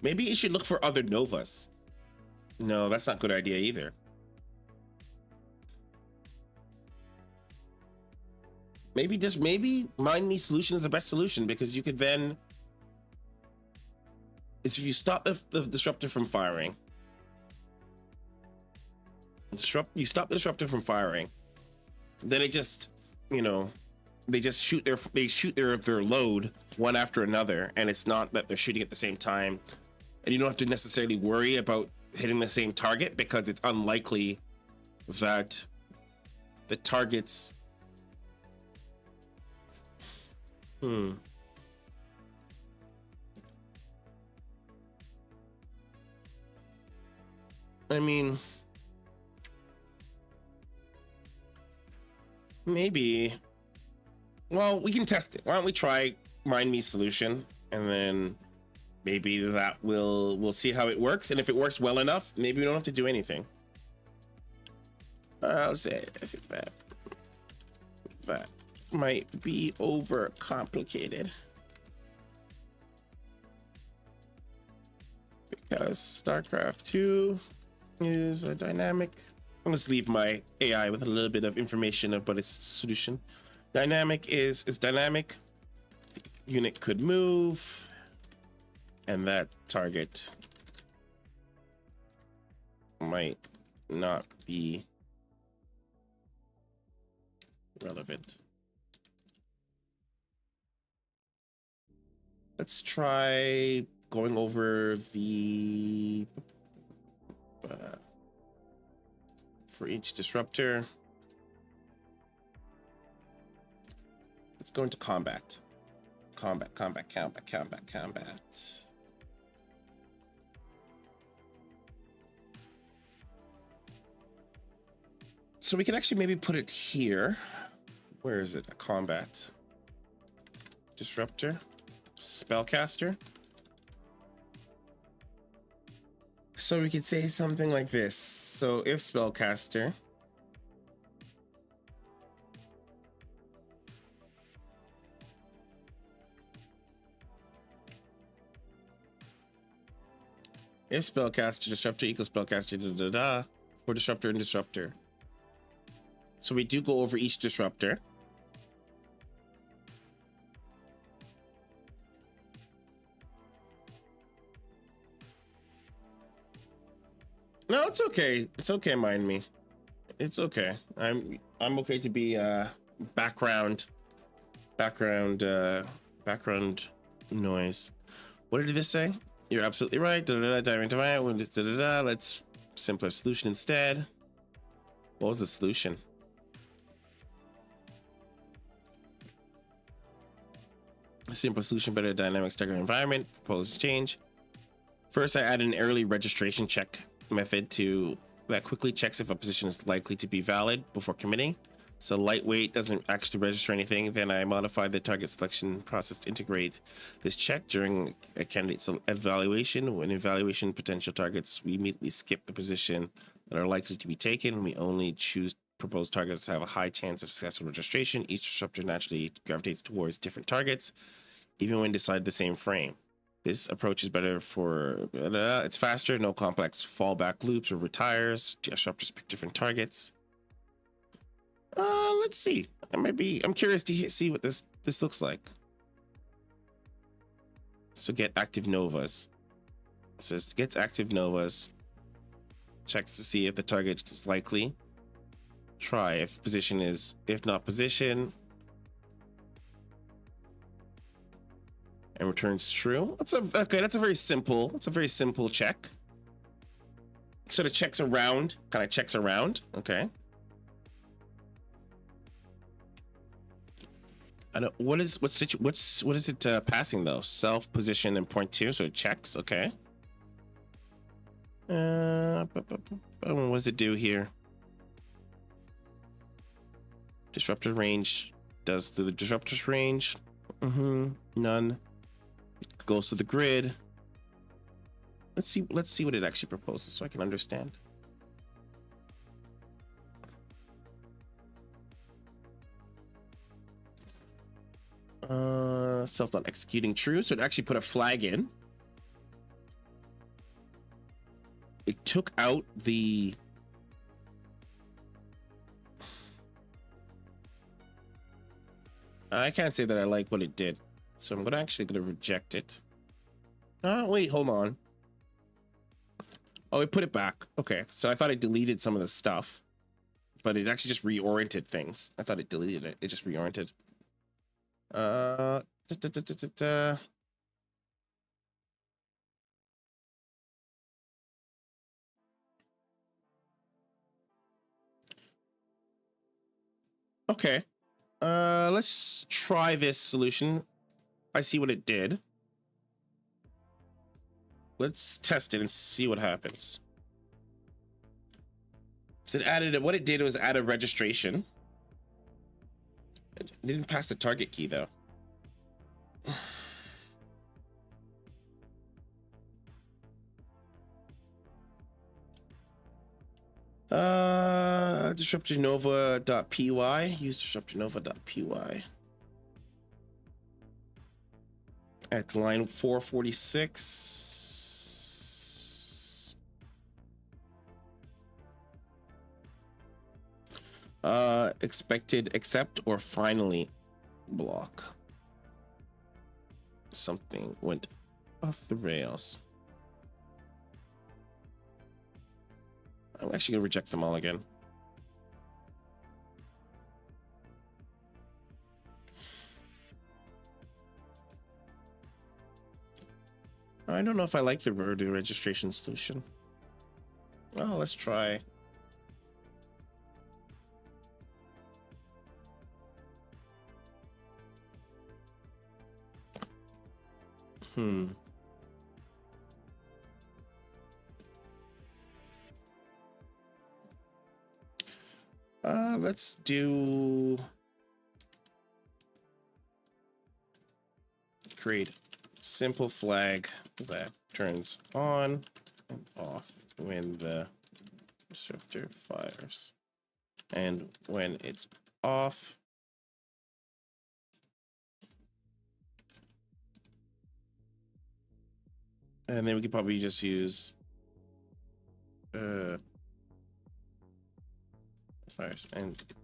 Maybe it should look for other Novas. No, that's not a good idea either. Maybe Mind Me Solution is the best solution because you could then, if you stop the disruptor from firing, you stop the disruptor from firing, then it just, you know, they just shoot their load one after another, and it's not that they're shooting at the same time, and you don't have to necessarily worry about hitting the same target because it's unlikely that the targets I mean, maybe, well, we can test it. Why don't we try Mind Me Solution, and then maybe that we'll see how it works, and if it works well enough, maybe we don't have to do anything. I'll say I think that might be over complicated because StarCraft 2 is a dynamic. I'm gonna just leave my AI with a little bit of information about its solution. Dynamic is dynamic. The unit could move, and that target might not be relevant. Let's try going over the for each disruptor. Let's go into combat. Combat. So we can actually maybe put it here. Where is it? A combat. Disruptor. Spellcaster. So we could say something like this. So if spellcaster disruptor equals spellcaster for disruptor and disruptor. So we do go over each disruptor. No, it's okay. It's okay, mind me. It's okay. I'm okay to be background noise. What did this say? You're absolutely right. Let's simpler solution instead. What was the solution? A simple solution, better dynamic stagger environment. Proposed change. First, I added an early registration check method to that quickly checks if a position is likely to be valid before committing. So lightweight doesn't actually register anything. Then I modified the target selection process to integrate this check during a candidate's evaluation. When evaluation potential targets, we immediately skip the position that are likely to be taken. We only choose proposed targets that have a high chance of successful registration. Each disruptor naturally gravitates towards different targets, even when decided the same frame. This approach is better for, it's faster, no complex fallback loops or retires. Disruptors pick different targets. Let's see. I'm curious to see what this looks like. So get active novas. So it gets active novas. Checks to see if the target is likely. Try if position is, if not position. And returns true. That's a very simple check. Sort of checks around, okay. I know what is it passing though? Self, position, and point two, so it checks, okay. What does it do here? Disruptor range does through the disruptor's range. None. It goes to the grid. Let's see what it actually proposes so I can understand. Self not executing true, so it actually put a flag in. It took out the I can't say that I like what it did, so I'm gonna reject it. Wait, hold on. Oh, it put it back. Okay, so I thought it deleted some of the stuff, but it actually just reoriented things. I thought it deleted it. It just reoriented. Okay. Let's try this solution. I see what it did. Let's test it and see what happens. So what it did was add a registration. It didn't pass the target key though. disruptornova.py. Use disruptornova.py at line 446. Expected accept or finally block. Something went off the rails. I'm actually gonna reject them all again. I don't know if I like the Urdu registration solution. Oh, let's try. Let's do create simple flag that turns on and off when the disruptor fires, and when it's off, and then we could probably just use fires and it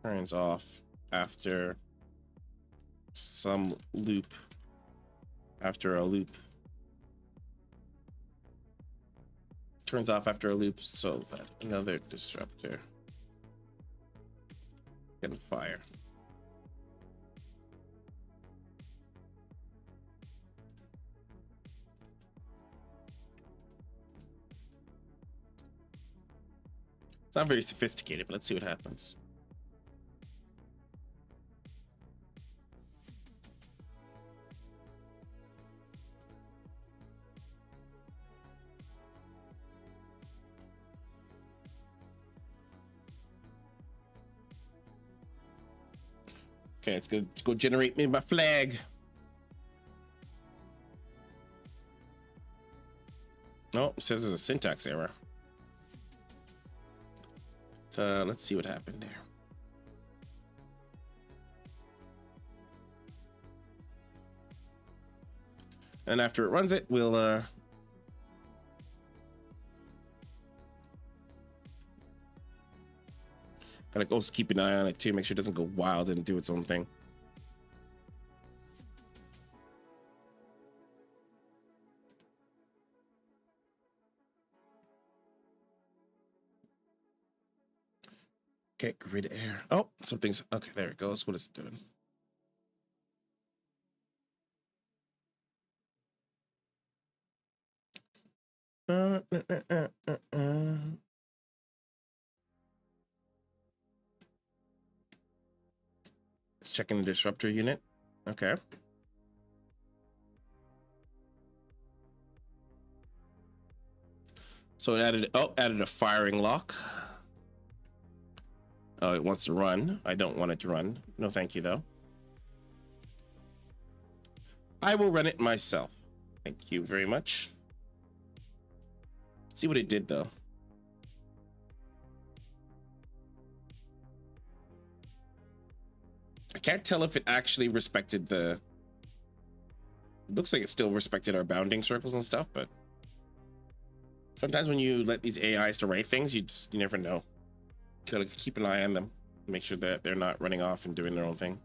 turns off after some loop, after a loop. Turns off after a loop so that another disruptor can fire. It's not very sophisticated, but let's see what happens. Okay, it's gonna go generate me my flag. Oh, it says there's a syntax error. Let's see what happened there. And after it runs it, we'll gotta also keep an eye on it too, make sure it doesn't go wild and do its own thing. Okay, grid error. Oh, something's okay. There it goes. What is it doing? It's checking the disruptor unit. Okay. So it added a firing lock. Oh, it wants to run. I don't want it to run. No, thank you, though. I will run it myself. Thank you very much. Let's see what it did, though. I can't tell if it actually respected the... It looks like it still respected our bounding circles and stuff, but... Sometimes when you let these AIs to write things, you never know. Gotta keep an eye on them. Make sure that they're not running off and doing their own thing.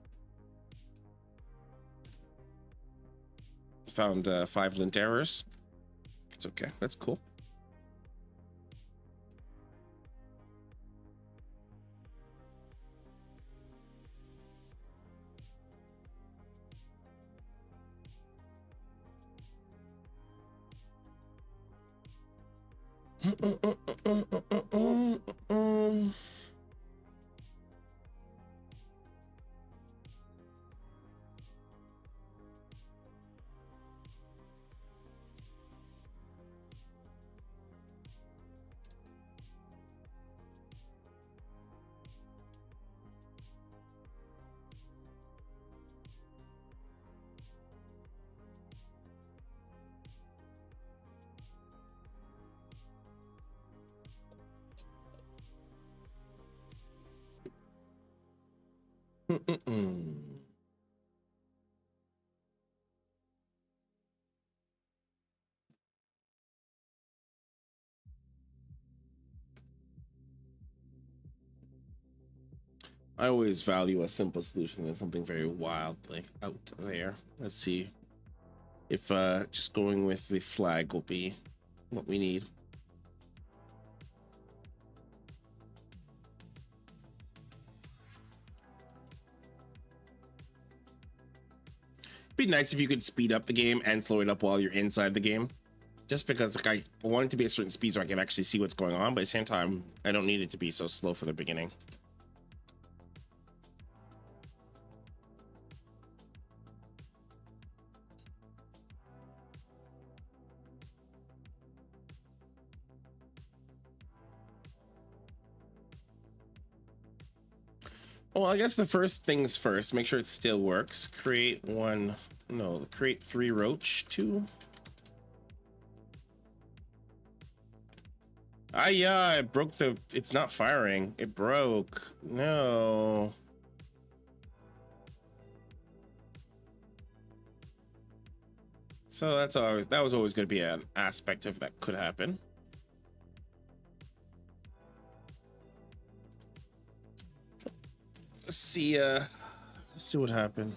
Found 5 lint errors. It's okay. That's cool. I always value a simple solution than something very wildly out there. Let's see if just going with the flag will be what we need. It'd be nice if you could speed up the game and slow it up while you're inside the game. Just because like I want it to be a certain speed so I can actually see what's going on, but at the same time, I don't need it to be so slow for the beginning. Well, I guess the first things first, make sure it still works. Create one, no, create 3 roach 2. Ah, yeah, it broke the, it's not firing. It broke. No. So that's always, that was always going to be an aspect of that could happen. Let's see what happened.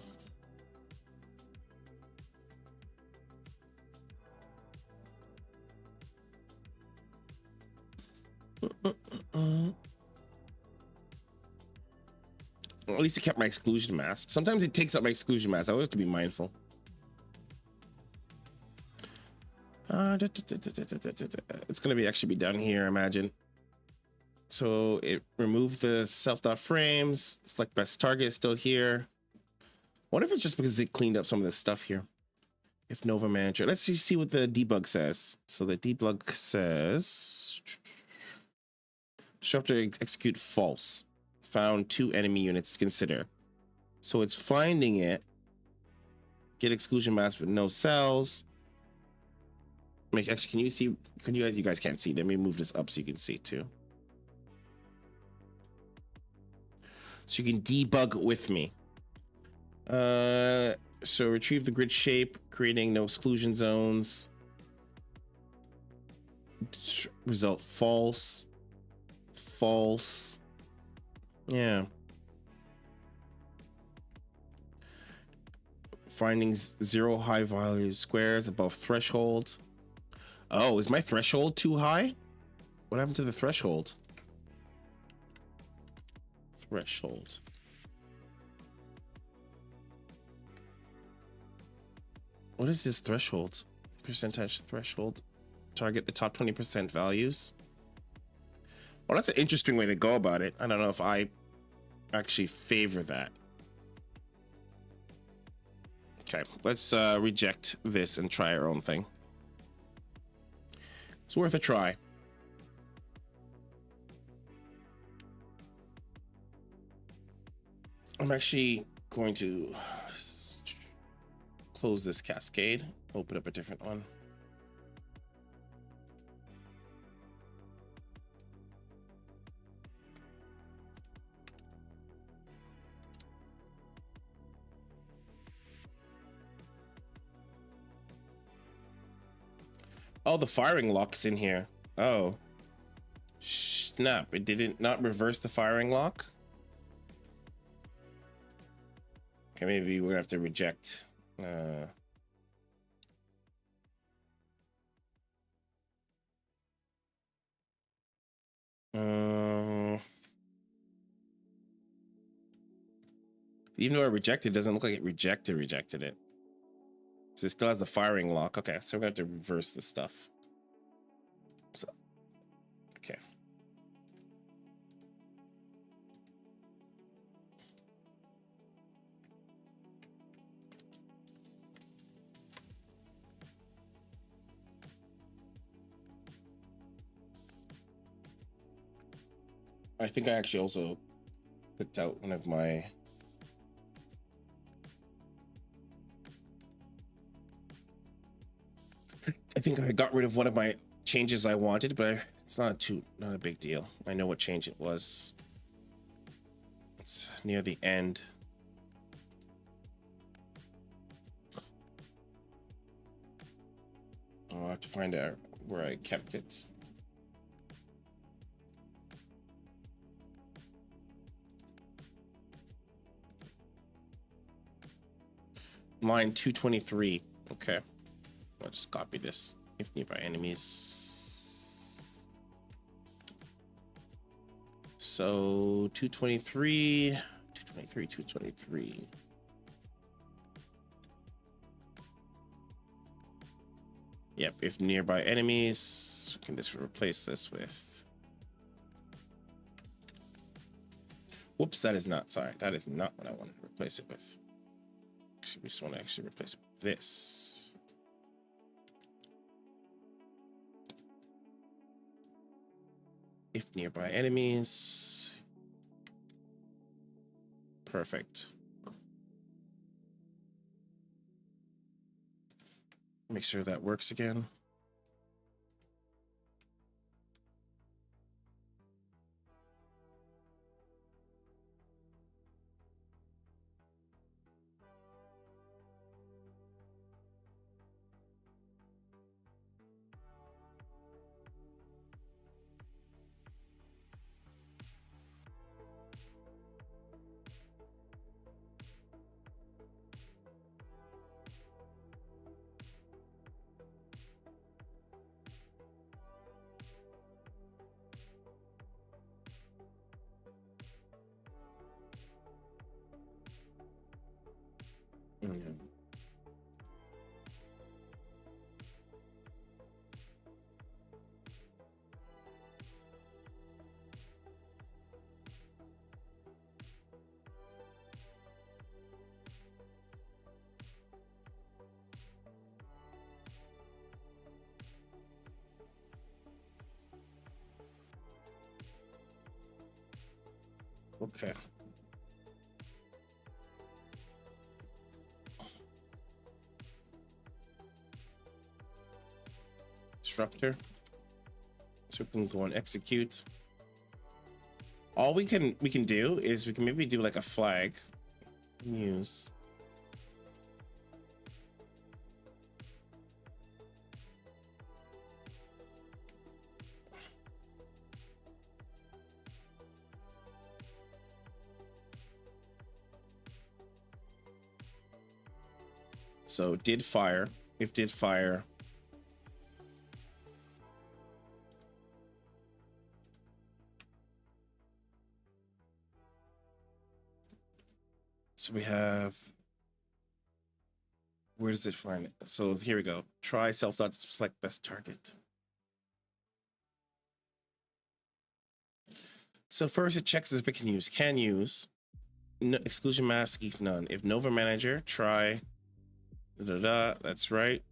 At least it kept my exclusion mask. Sometimes it takes up my exclusion mask. I always have to be mindful. It's gonna be actually be down here, I imagine. So it removed the self-dot frames. Select best target is still here. What if it's just because it cleaned up some of this stuff here? If Nova Manager, let's just see what the debug says. So the debug says Disruptor execute false. Found 2 enemy units to consider. So it's finding it. Get exclusion mask with no cells. Actually, can you see? Can you guys? You guys can't see. Let me move this up so you can see too. So you can debug with me. So retrieve the grid shape, creating no exclusion zones. Result false. False. Yeah. Findings 0 high value squares above threshold. Oh, is my threshold too high? What happened to the threshold? Threshold. What is this threshold? Percentage threshold. Target the top 20% values. Well, that's an interesting way to go about it. I don't know if I actually favor that. Okay, let's reject this and try our own thing. It's worth a try. I'm actually going to close this cascade, open up a different one. Oh, the firing lock's in here. Oh. Snap. It didn't not reverse the firing lock. Okay, maybe we're gonna have to reject. Even though I rejected, it doesn't look like it rejected it. So it still has the firing lock. Okay, so we're gonna have to reverse this stuff. So, okay. I think I actually also picked out one of my I think I got rid of one of my changes I wanted, but it's not a big deal. I know what change it was. It's near the end. I'll have to find out where I kept it. Line 223. Okay. I'll just copy this. If nearby enemies. So 223, 223, 223. Yep, if nearby enemies, can this replace this with? Whoops, that is not, sorry, that is not what I wanted to replace it with. Actually, we just want to actually replace it with this. If nearby enemies. Perfect. Make sure that works again. Okay. Disruptor. So we can go and execute. All we can do is we can maybe do like a flag. Use. So did fire. If did fire. So we have, where does it find it? So here we go. Try self dot select best target. So first it checks if it can use. Can use. No, exclusion mask, if none. If Nova manager, try. That's right.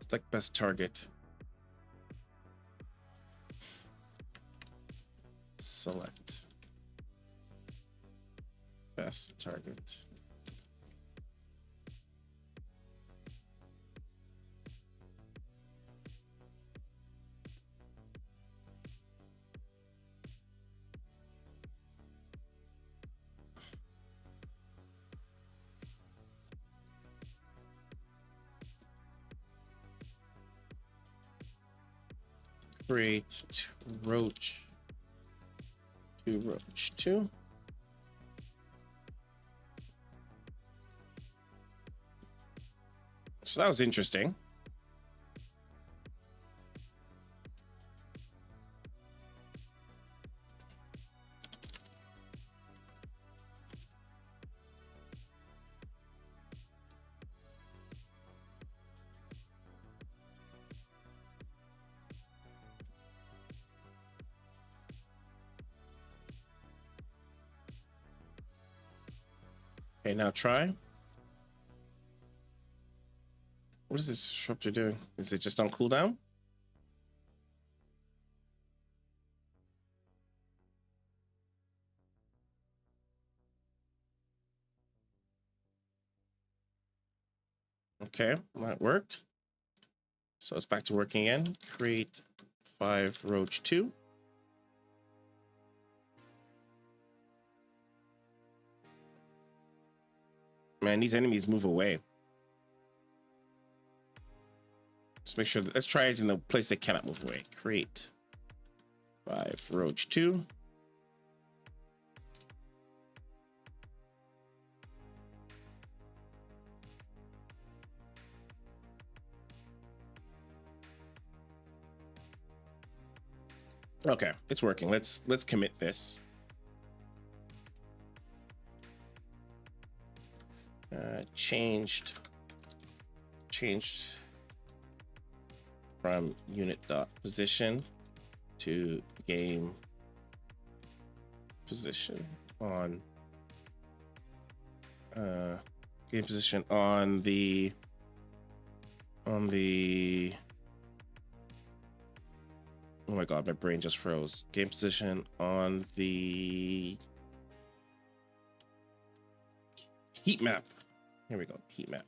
Select best target. Select best target. Create roach. Roach 2. So that was interesting. Okay, now try. What is this disruptor doing? Is it just on cooldown? Okay, that worked. So it's back to working again. Create 5 roach 2. Man, these enemies move away. Let's make sure that, let's try it in a place they cannot move away. Create 5 roach 2. Okay, it's working. Let's commit this. Changed from unit dot position to game position on game position on the oh my god, my brain just froze. Game position on the heat map. Here we go, heat map.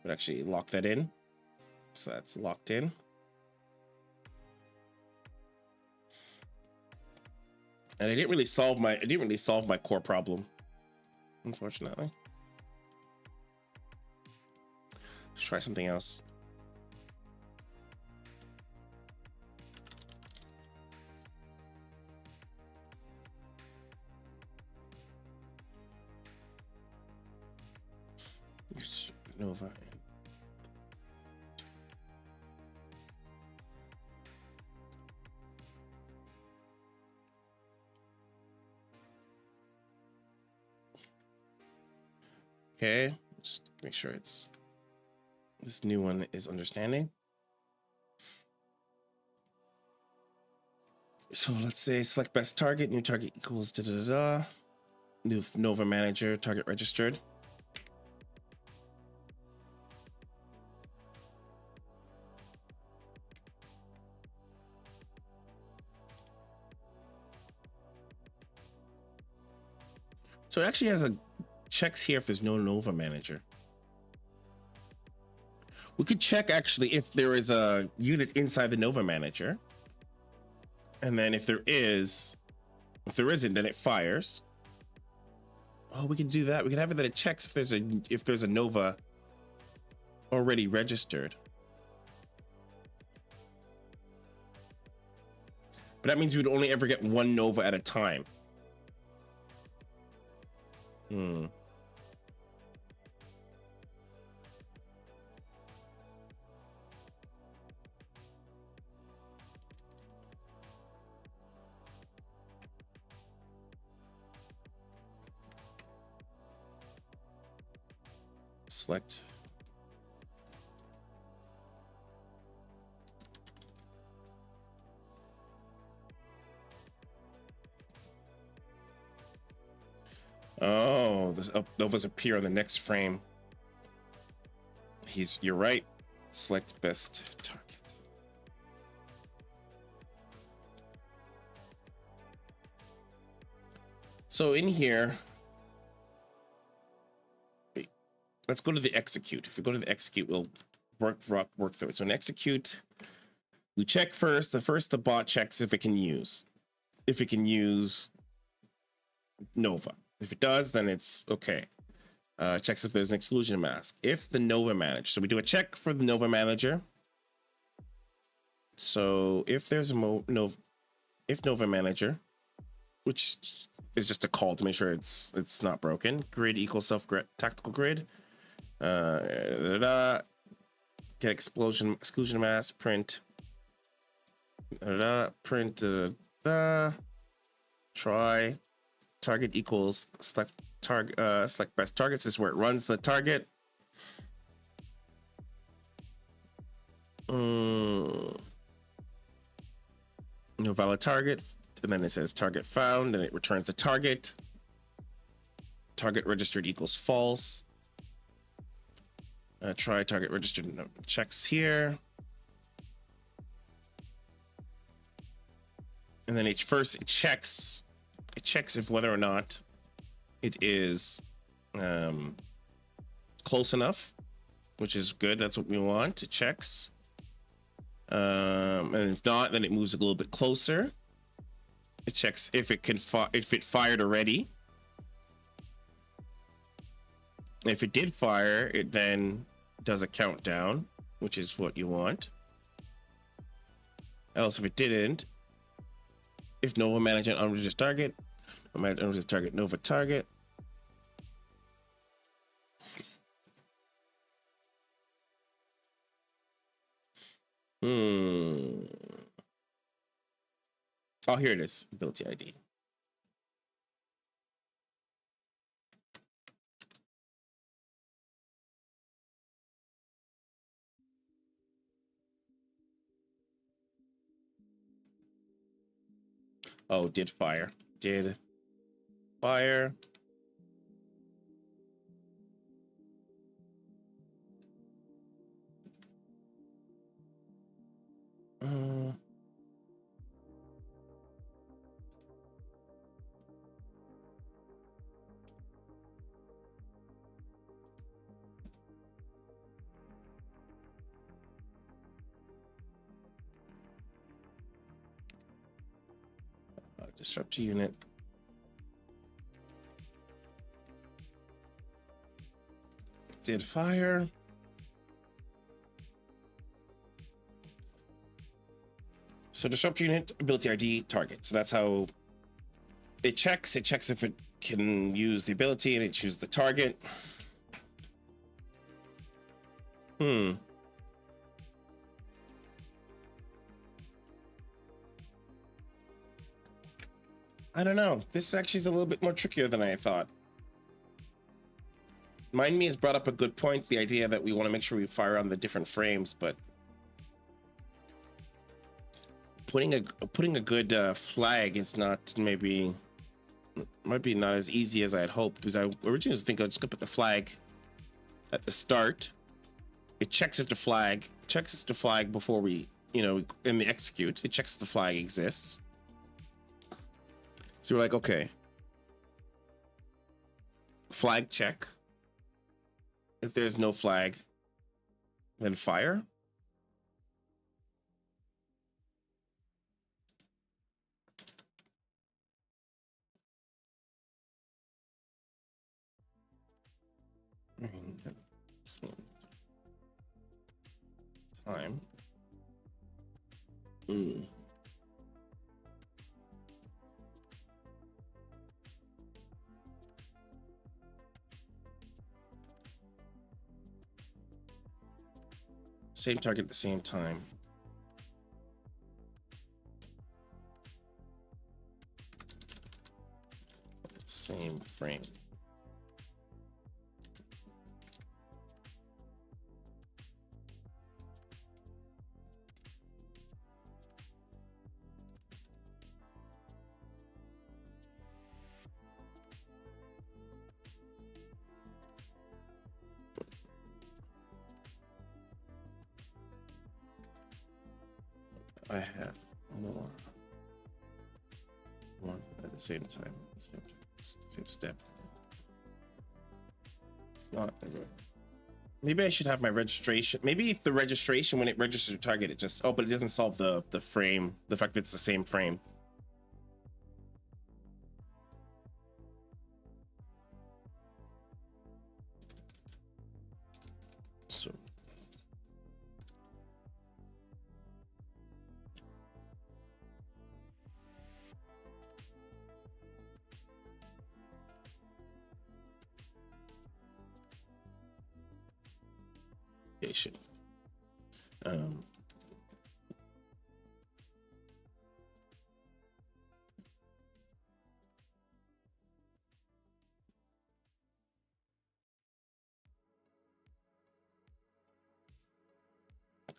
But actually lock that in. So that's locked in. And I didn't really solve my core problem, unfortunately. Let's try something else. Nova. Okay, just make sure it's this new one is understanding. So let's say select best target, new target equals da da da da. New Nova manager, target registered. So it actually has a checks here if there's no Nova manager. We could check actually if there is a unit inside the Nova manager. And then if there isn't, then it fires. Oh, we can do that. We can have it that it checks if there's a Nova already registered. But that means we would only ever get one Nova at a time. Select. Oh, the Novas appear on the next frame. You're right. Select best target. So in here, let's go to the execute. If we go to the execute, we'll work through it. So in execute, we check first. The bot checks if it can use Nova. If it does, then it's okay. Checks if there's an exclusion mask. If the Nova manager, so we do a check for the Nova manager. So if there's a Nova manager, which is just a call to make sure it's not broken. Grid equals self grid, tactical grid. Get exclusion mask, print. Print. Try. Target equals select best targets. This is where it runs the target. No valid target, and then it says target found, and it returns the target. Target registered equals false. Try target registered, checks here. And then it checks if whether or not it is close enough, which is good. That's what we want. It checks. And if not, then it moves a little bit closer. It checks if it fired already. If it did fire, it then does a countdown. which is what you want. Else, if it didn't, if Nova management unregistered target, manage unregistered target, Nova target. Oh, here it is. Ability ID. Oh, did fire. Did fire. Disruptor unit. Did fire. So disruptor unit, ability ID, target. So that's how it checks. It checks if it can use the ability, and it chooses the target. I don't know. This actually is a little bit more trickier than I thought. Mind Me has brought up a good point, the idea that we want to make sure we fire on the different frames, but putting a good flag is not might be not as easy as I had hoped, because I originally was thinking I was just gonna put the flag at the start. It checks if the flag before we, in the execute, it checks if the flag exists. So we're like, okay, flag check. If there's no flag, then fire. Time. Same target at the same time. Same frame. I have more. One at the same time. Same step. It's not good. Maybe I should have my registration. Maybe if the registration, when it registers a target, it just, but it doesn't solve the frame, the fact that it's the same frame. So should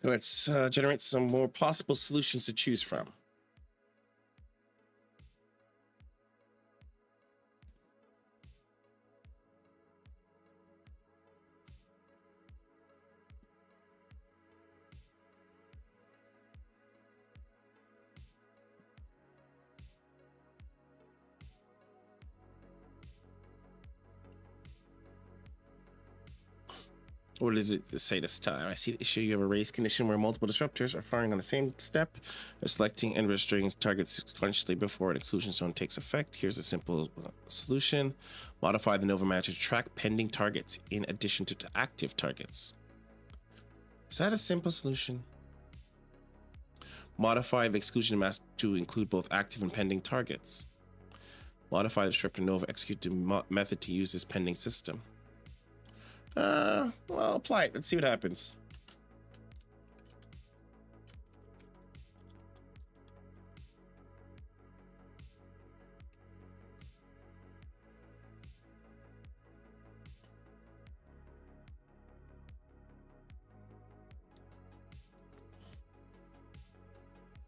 let's generate some more possible solutions to choose from. What did it say this time? I see the issue. You have a race condition where multiple disruptors are firing on the same step, selecting and registering targets sequentially before an exclusion zone takes effect. Here's a simple solution. Modify the Nova Manager to track pending targets in addition to active targets. Is that a simple solution? Modify the exclusion mask to include both active and pending targets. Modify the disruptor nova execute the method to use this pending system. Well, apply it. Let's see what happens.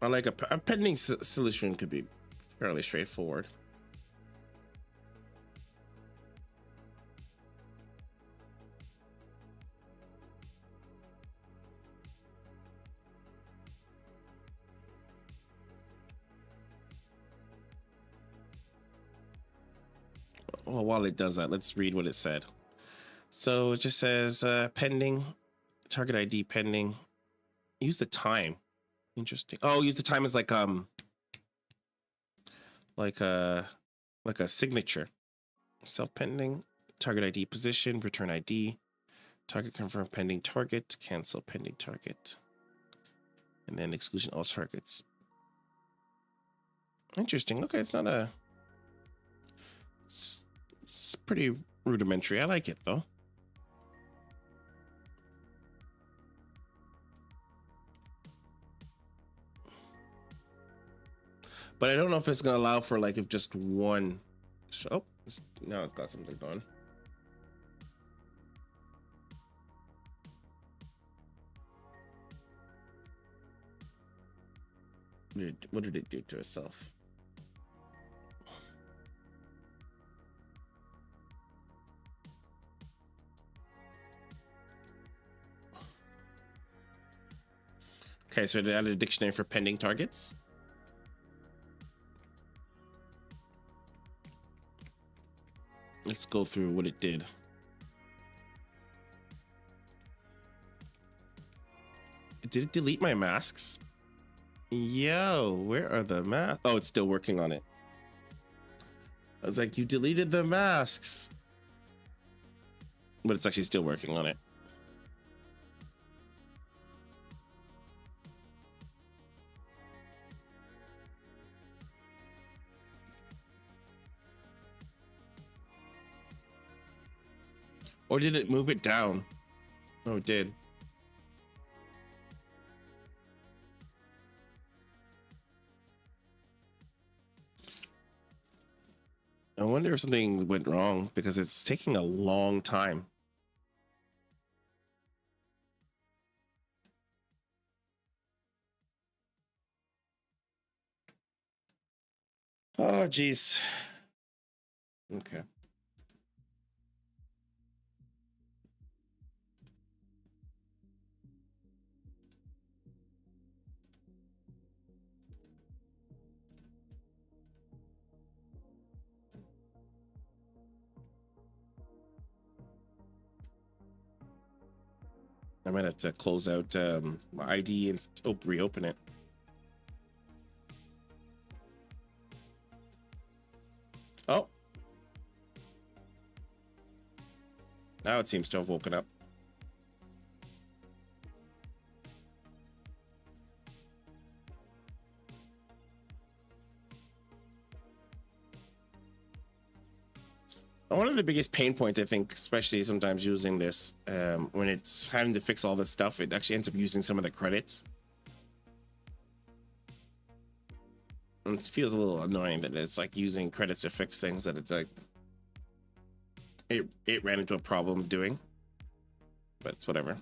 I like a pending solution could be fairly straightforward. Well, while it does that, let's read what it said. So it just says pending, target ID pending. Use the time. Interesting. Oh, use the time as like a signature. Self pending, target ID position, return ID, target confirm pending target, cancel pending target, and then exclusion all targets. Interesting. Okay, it's not a. It's pretty rudimentary. I like it though. But I don't know if it's gonna allow for like if just one. Oh, now it's got something going. What did it do to itself? Okay, so it added a dictionary for pending targets. Let's go through what it did. Did it delete my masks? Yo, where are the masks? Oh, it's still working on it. I was like, you deleted the masks. But it's actually still working on it. Or did it move it down? Oh, it did. I wonder if something went wrong because it's taking a long time. Oh, geez. Okay. I might have to close out my ID and reopen it. Oh. Now it seems to have woken up. One of the biggest pain points, I think, especially sometimes using this, when it's having to fix all this stuff, it actually ends up using some of the credits. And it feels a little annoying that it's like using credits to fix things that it's like it ran into a problem doing, but it's whatever.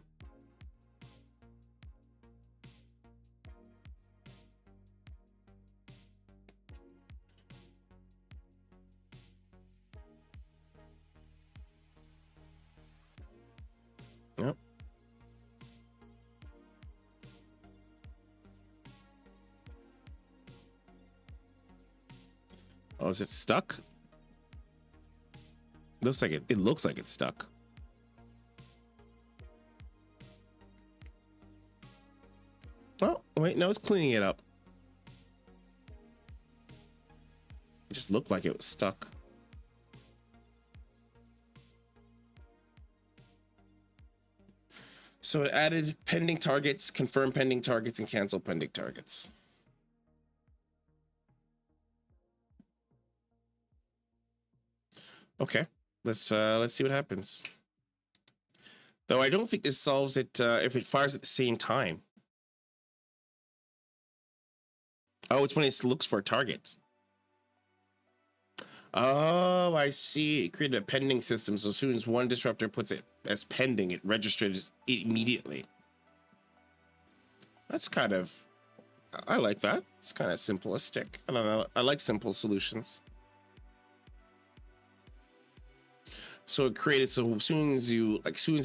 Yep. Oh, is it stuck? Looks like it looks like it's stuck. Oh, wait, no, it's cleaning it up. It just looked like it was stuck. So it added pending targets, confirm pending targets, and cancel pending targets. Okay, let's see what happens. Though I don't think this solves it if it fires at the same time. Oh, it's when it looks for a target. Oh, I see. It created a pending system, so as soon as one disruptor puts it as pending, it registers it immediately. That's kind of, I like that. It's kind of simplistic. I don't know. I like simple solutions. So it created, so as soon as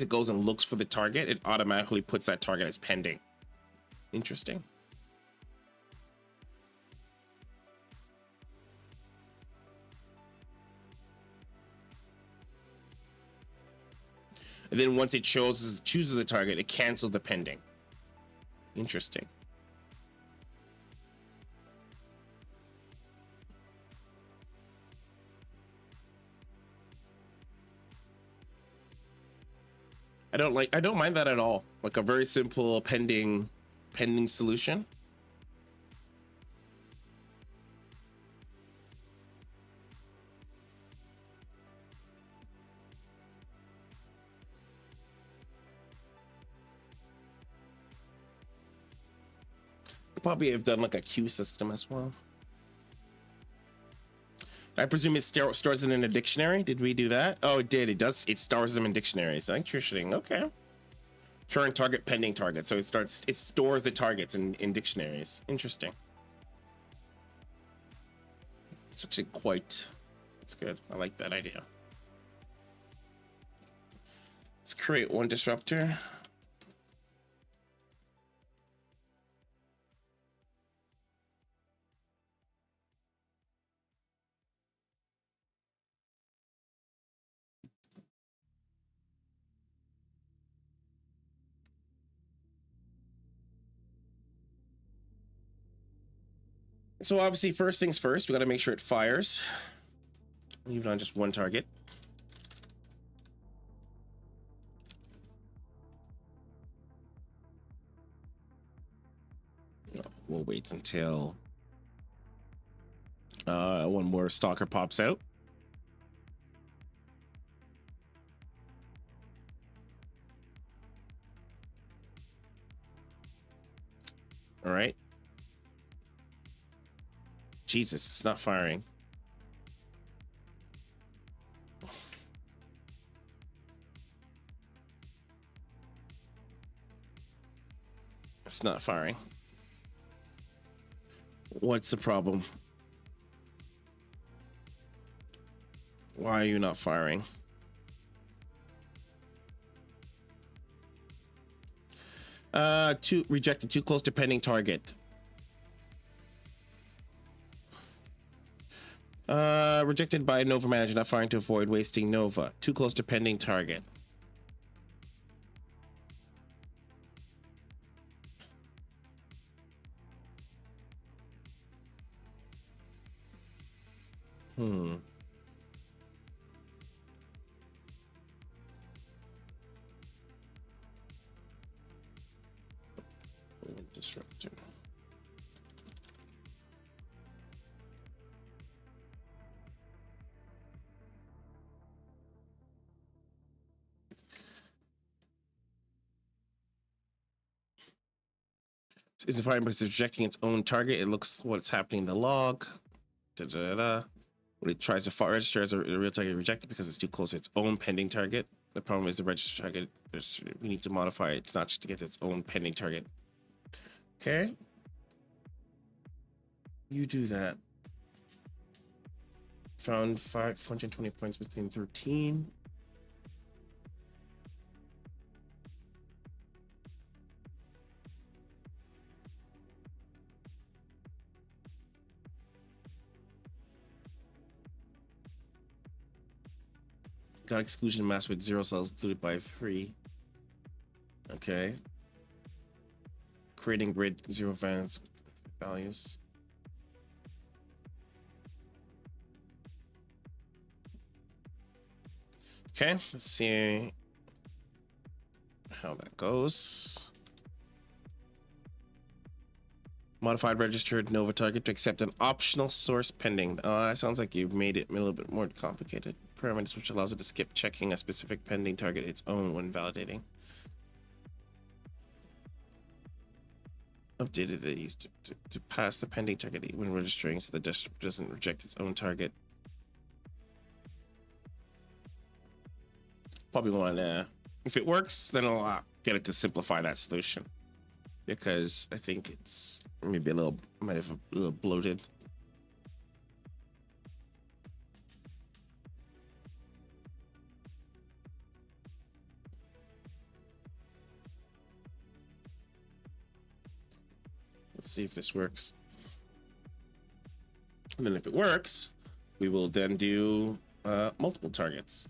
it goes and looks for the target, it automatically puts that target as pending. Interesting. And then once it chooses the target, it cancels the pending. Interesting. I don't mind that at all. Like a very simple pending solution. Probably have done like a queue system as well. I presume it stores it in a dictionary. Did we do that? Oh, it did. It does. It stores them in dictionaries. Interesting. Okay. Current target, pending target. So it stores the targets in dictionaries. Interesting. It's actually it's good. I like that idea. Let's create one disruptor. So obviously, first things first, we got to make sure it fires. Leave it on just one target. We'll wait until one more stalker pops out. All right. Jesus, it's not firing. It's not firing. What's the problem? Why are you not firing? Rejected, too close to pending target. Rejected by Nova manager, not firing to avoid wasting Nova. Too close to pending target. Disruptor. Is the firing because it's rejecting its own target? It looks what's happening in the log. When it tries to register as a real target, rejected because it's too close to its own pending target. The problem is the registered target. We need to modify it not just to get its own pending target. Okay. You do that. Found 520 points within 13. Got exclusion mask with 0 cells included by 3. Okay. Creating grid 0 vans values. Okay, let's see. how that goes. Modified registered Nova target to accept an optional source pending. That sounds like you made it a little bit more complicated. Parameters which allows it to skip checking a specific pending target its own when validating. Updated these to pass the pending target when registering so the Disruptor doesn't reject its own target. Probably want to, if it works, then I'll get it to simplify that solution, because I think it's maybe might have a little bloated. Let's see if this works. And then if it works, we will then do multiple targets.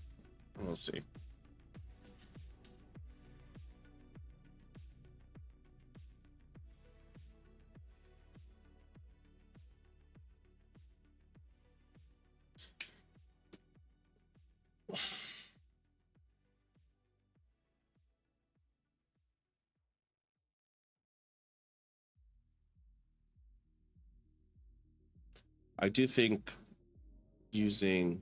We'll see. I do think using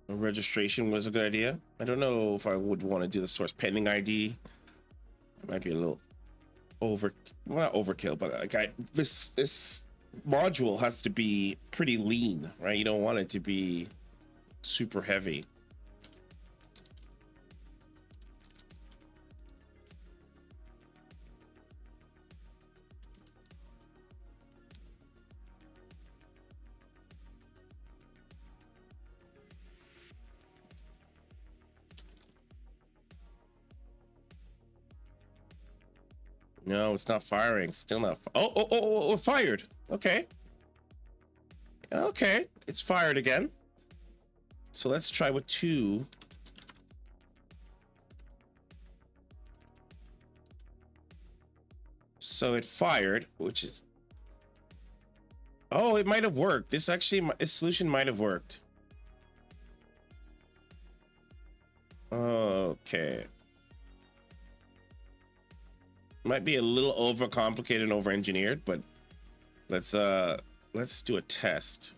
a registration was a good idea. I don't know if I would want to do the source pending ID. It might be a little well, not overkill, but like this module has to be pretty lean, right? You don't want it to be super heavy. No, it's not firing. Still not. Oh, fired. Okay. Okay, it's fired again. So let's try with 2. So it fired, which is. Oh, it might have worked. This solution might have worked. Okay. Might be a little overcomplicated and over-engineered, but let's do a test.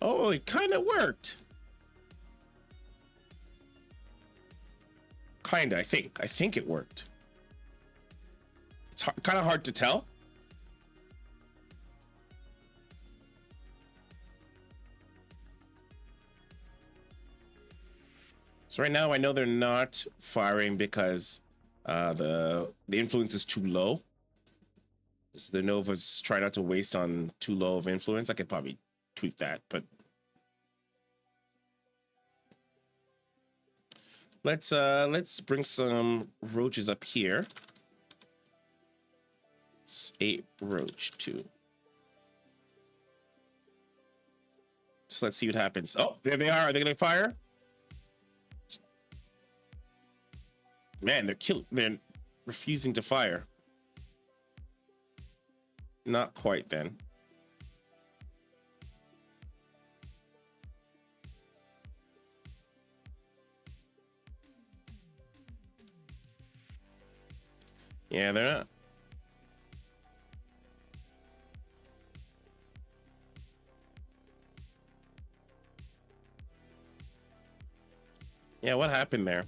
Oh, it kind of worked. Kinda, I think it worked. It's kind of hard to tell. So right now I know they're not firing because the influence is too low. So the Novas try not to waste on too low of influence. I could probably tweak that, but let's bring some roaches up here. 8 roach 2. So let's see what happens. Oh, there they are. Are they gonna fire? Man, they're refusing to fire. Not quite then. Yeah, they're not. Yeah, what happened there?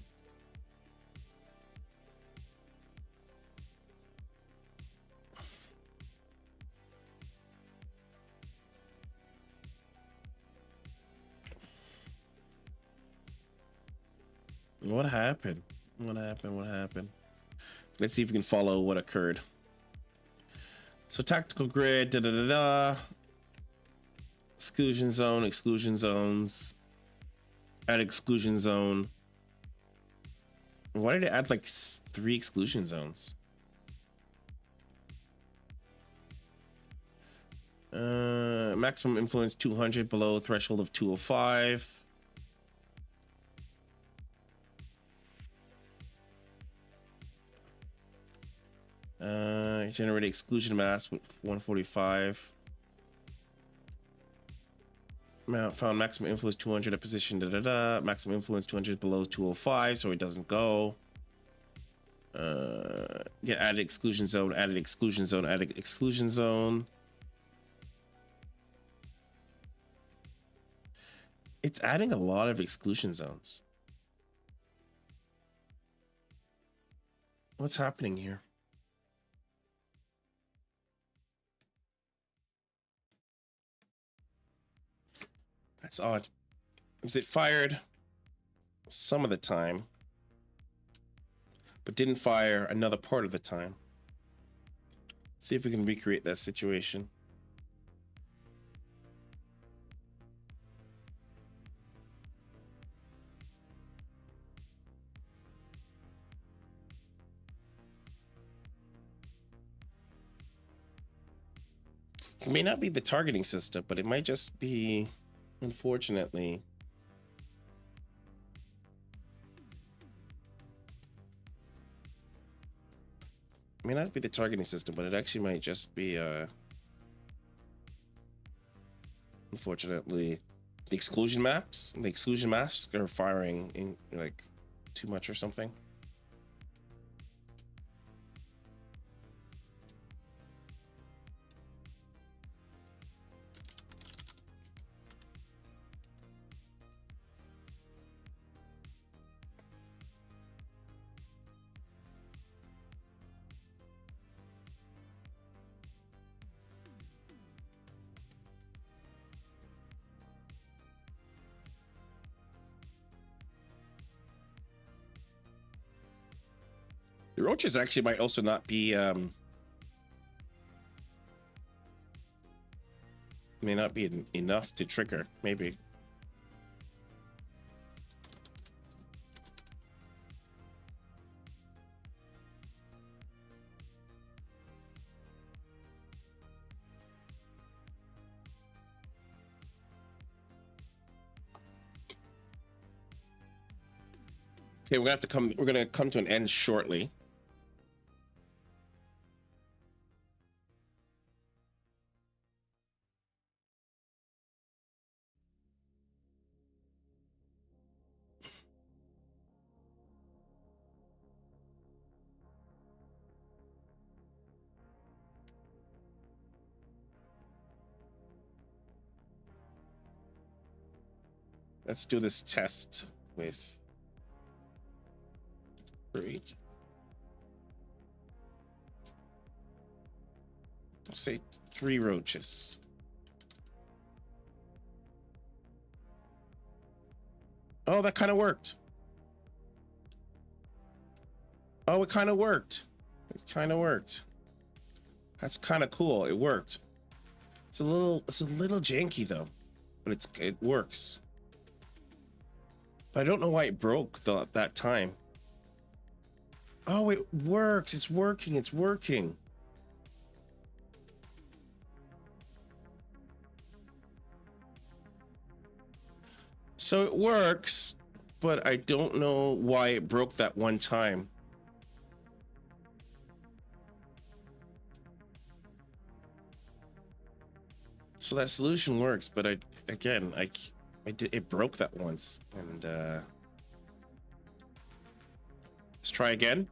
What happened? What happened? Let's see if we can follow what occurred. So tactical grid, exclusion zone, exclusion zones, add exclusion zone. Why did it add like 3 exclusion zones? Maximum influence 200, below threshold of 205. Generate exclusion mass with 145. Found maximum influence 200 at position maximum influence 200 below 205, so it doesn't go. Yeah, added exclusion zone, added exclusion zone, added exclusion zone. It's adding a lot of exclusion zones. What's happening here? That's odd. Because it fired some of the time, but didn't fire another part of the time. See if we can recreate that situation. So it may not be the targeting system, but it might just be, unfortunately, it may not be the targeting system, but it actually might just be unfortunately the exclusion maps. The exclusion maps are firing in like too much or something. The roaches actually might also not be may not be enough to trigger, maybe. Okay, we're gonna come to an end shortly. Let's do this test with breed. I'll say 3 roaches. Oh, that kind of worked. Oh, it kind of worked. It kind of worked. That's kind of cool. It worked. It's a little janky though, but it works. But I don't know why it broke that time. Oh, it works. It's working. It's working. So it works, but I don't know why it broke that one time. So that solution works, but it broke that once, and let's try again.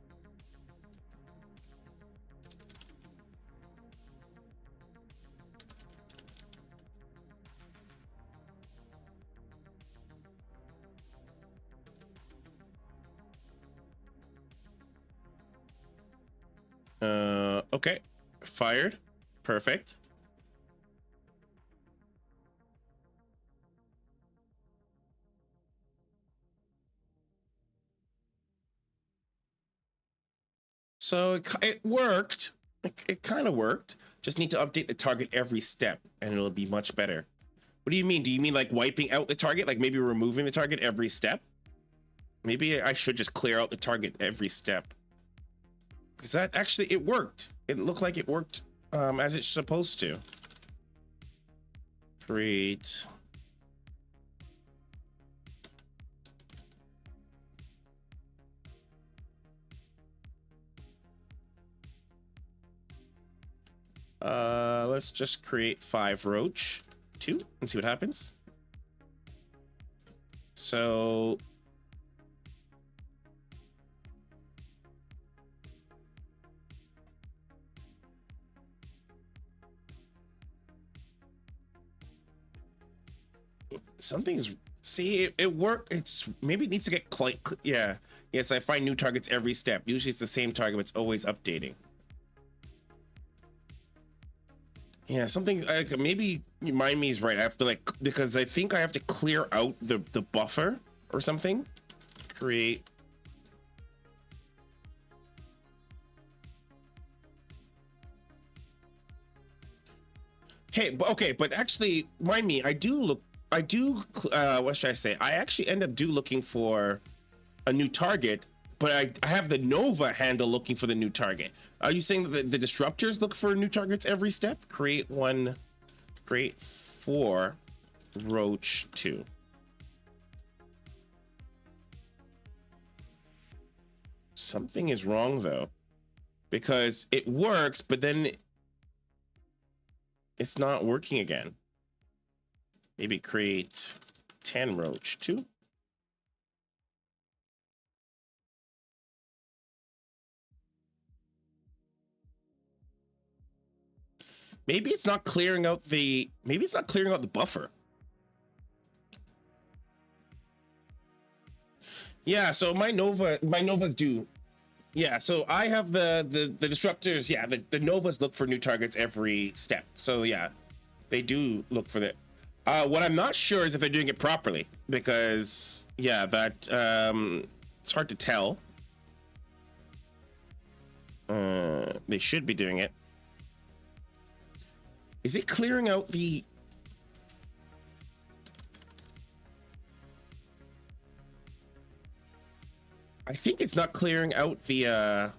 Okay, fired. Perfect. So it worked. It kind of worked. Just need to update the target every step, and it'll be much better. What do you mean? Do you mean like wiping out the target? Like maybe removing the target every step? Maybe I should just clear out the target every step. Because that actually, it worked. It looked like it worked as it's supposed to. Great. Let's just create 5 roach 2 and see what happens. So something's, see, it worked. It's maybe it needs to get yeah. Yes, I find new targets every step. Usually it's the same target, but it's always updating. Yeah, something like, maybe remind me is right. I have to like, because I think I have to clear out the buffer or something. Create. Hey, okay, but actually, mind me, I do, what should I say? I actually end up looking for a new target, but I have the Nova handle looking for the new target. Are you saying that the disruptors look for new targets every step? Create 4 roach 2. Something is wrong though, because it works, but then it's not working again. Maybe create 10 roach 2. Maybe it's not clearing out the, buffer. Yeah, so my Novas do. Yeah, so I have the disruptors. Yeah, the Novas look for new targets every step. So yeah, they do look for that. What I'm not sure is if they're doing it properly, because yeah, that it's hard to tell. They should be doing it. Is it clearing out the? I think it's not clearing out the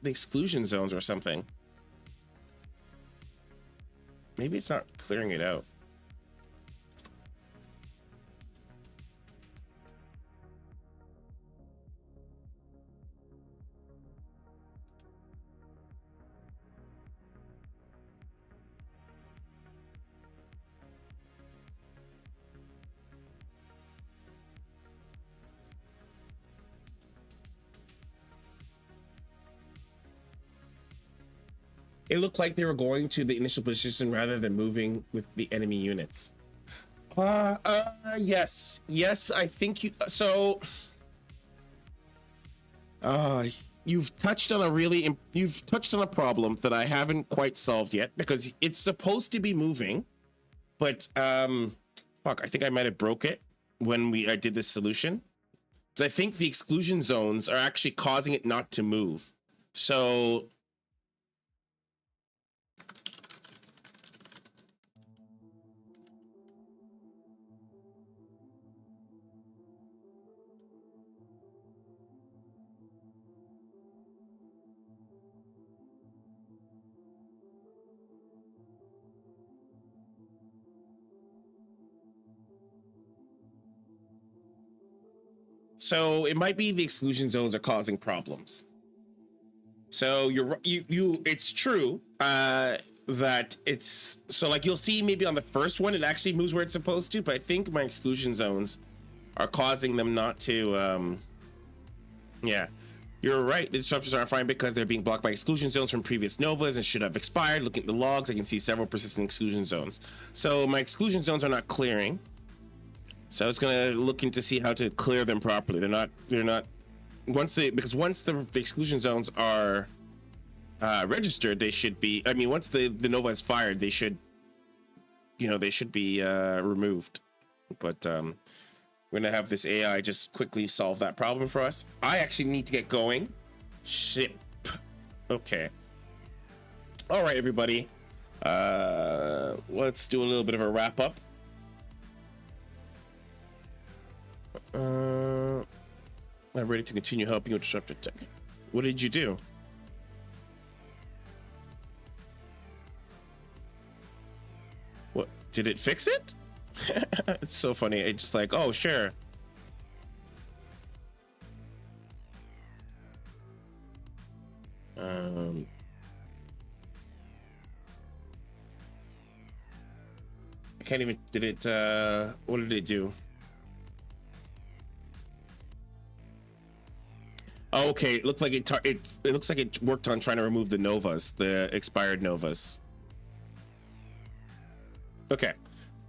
exclusion zones or something. Maybe it's not clearing it out. It looked like they were going to the initial position rather than moving with the enemy units. Yes, I think you. So, you've touched on a problem that I haven't quite solved yet, because it's supposed to be moving, but fuck, I think I might have broke it when I did this solution. So I think the exclusion zones are actually causing it not to move. So. So it might be the exclusion zones are causing problems. So it's true that it's, so like you'll see maybe on the first one it actually moves where it's supposed to, but I think my exclusion zones are causing them not to. Yeah, you're right. The disruptors aren't fine because they're being blocked by exclusion zones from previous novas and should have expired. Looking at the logs, I can see several persistent exclusion zones. So my exclusion zones are not clearing. So I was gonna look into see how to clear them properly. They're not once the exclusion zones are registered, they should be, I mean, once the nova is fired, they should be removed. But we're gonna have this AI just quickly solve that problem for us. I actually need to get going. Ship. Okay. All right, everybody. Let's do a little bit of a wrap up. I'm ready to continue helping you with Disruptor Tech. What did you do? What, did it fix it? It's so funny. It's just like, oh, sure. can't even, did it, what did it do? Oh, okay, it looked like it looks like it worked on trying to remove the novas, the expired novas. Okay,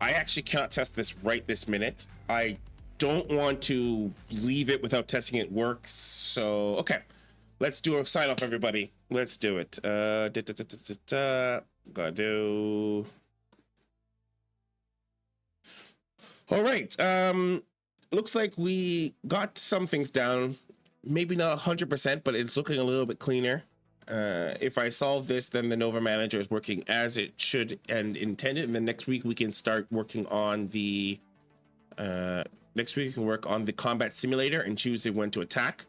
I actually cannot test this right this minute. I don't want to leave it without testing it works. So, okay, let's do a sign off, everybody. Let's do it. Gotta do. All right. Looks like we got some things down. Maybe not 100%, but it's looking a little bit cleaner. If I solve this, then the Nova Manager is working as it should and intended. And then next week we can start working on the next week we can work on the combat simulator and choose when to attack.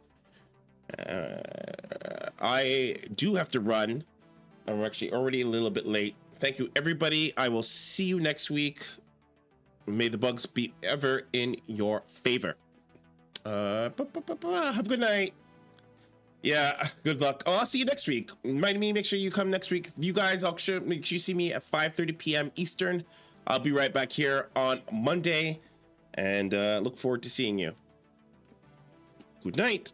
I do have to run. I'm actually already a little bit late. Thank you, everybody. I will see you next week. May the bugs be ever in your favor. Have a good night. Yeah, good luck. Oh, I'll see you next week. Remind me, make sure you come next week. You guys, make sure you see me at 5:30 p.m. Eastern. I'll be right back here on Monday, and look forward to seeing you. Good night.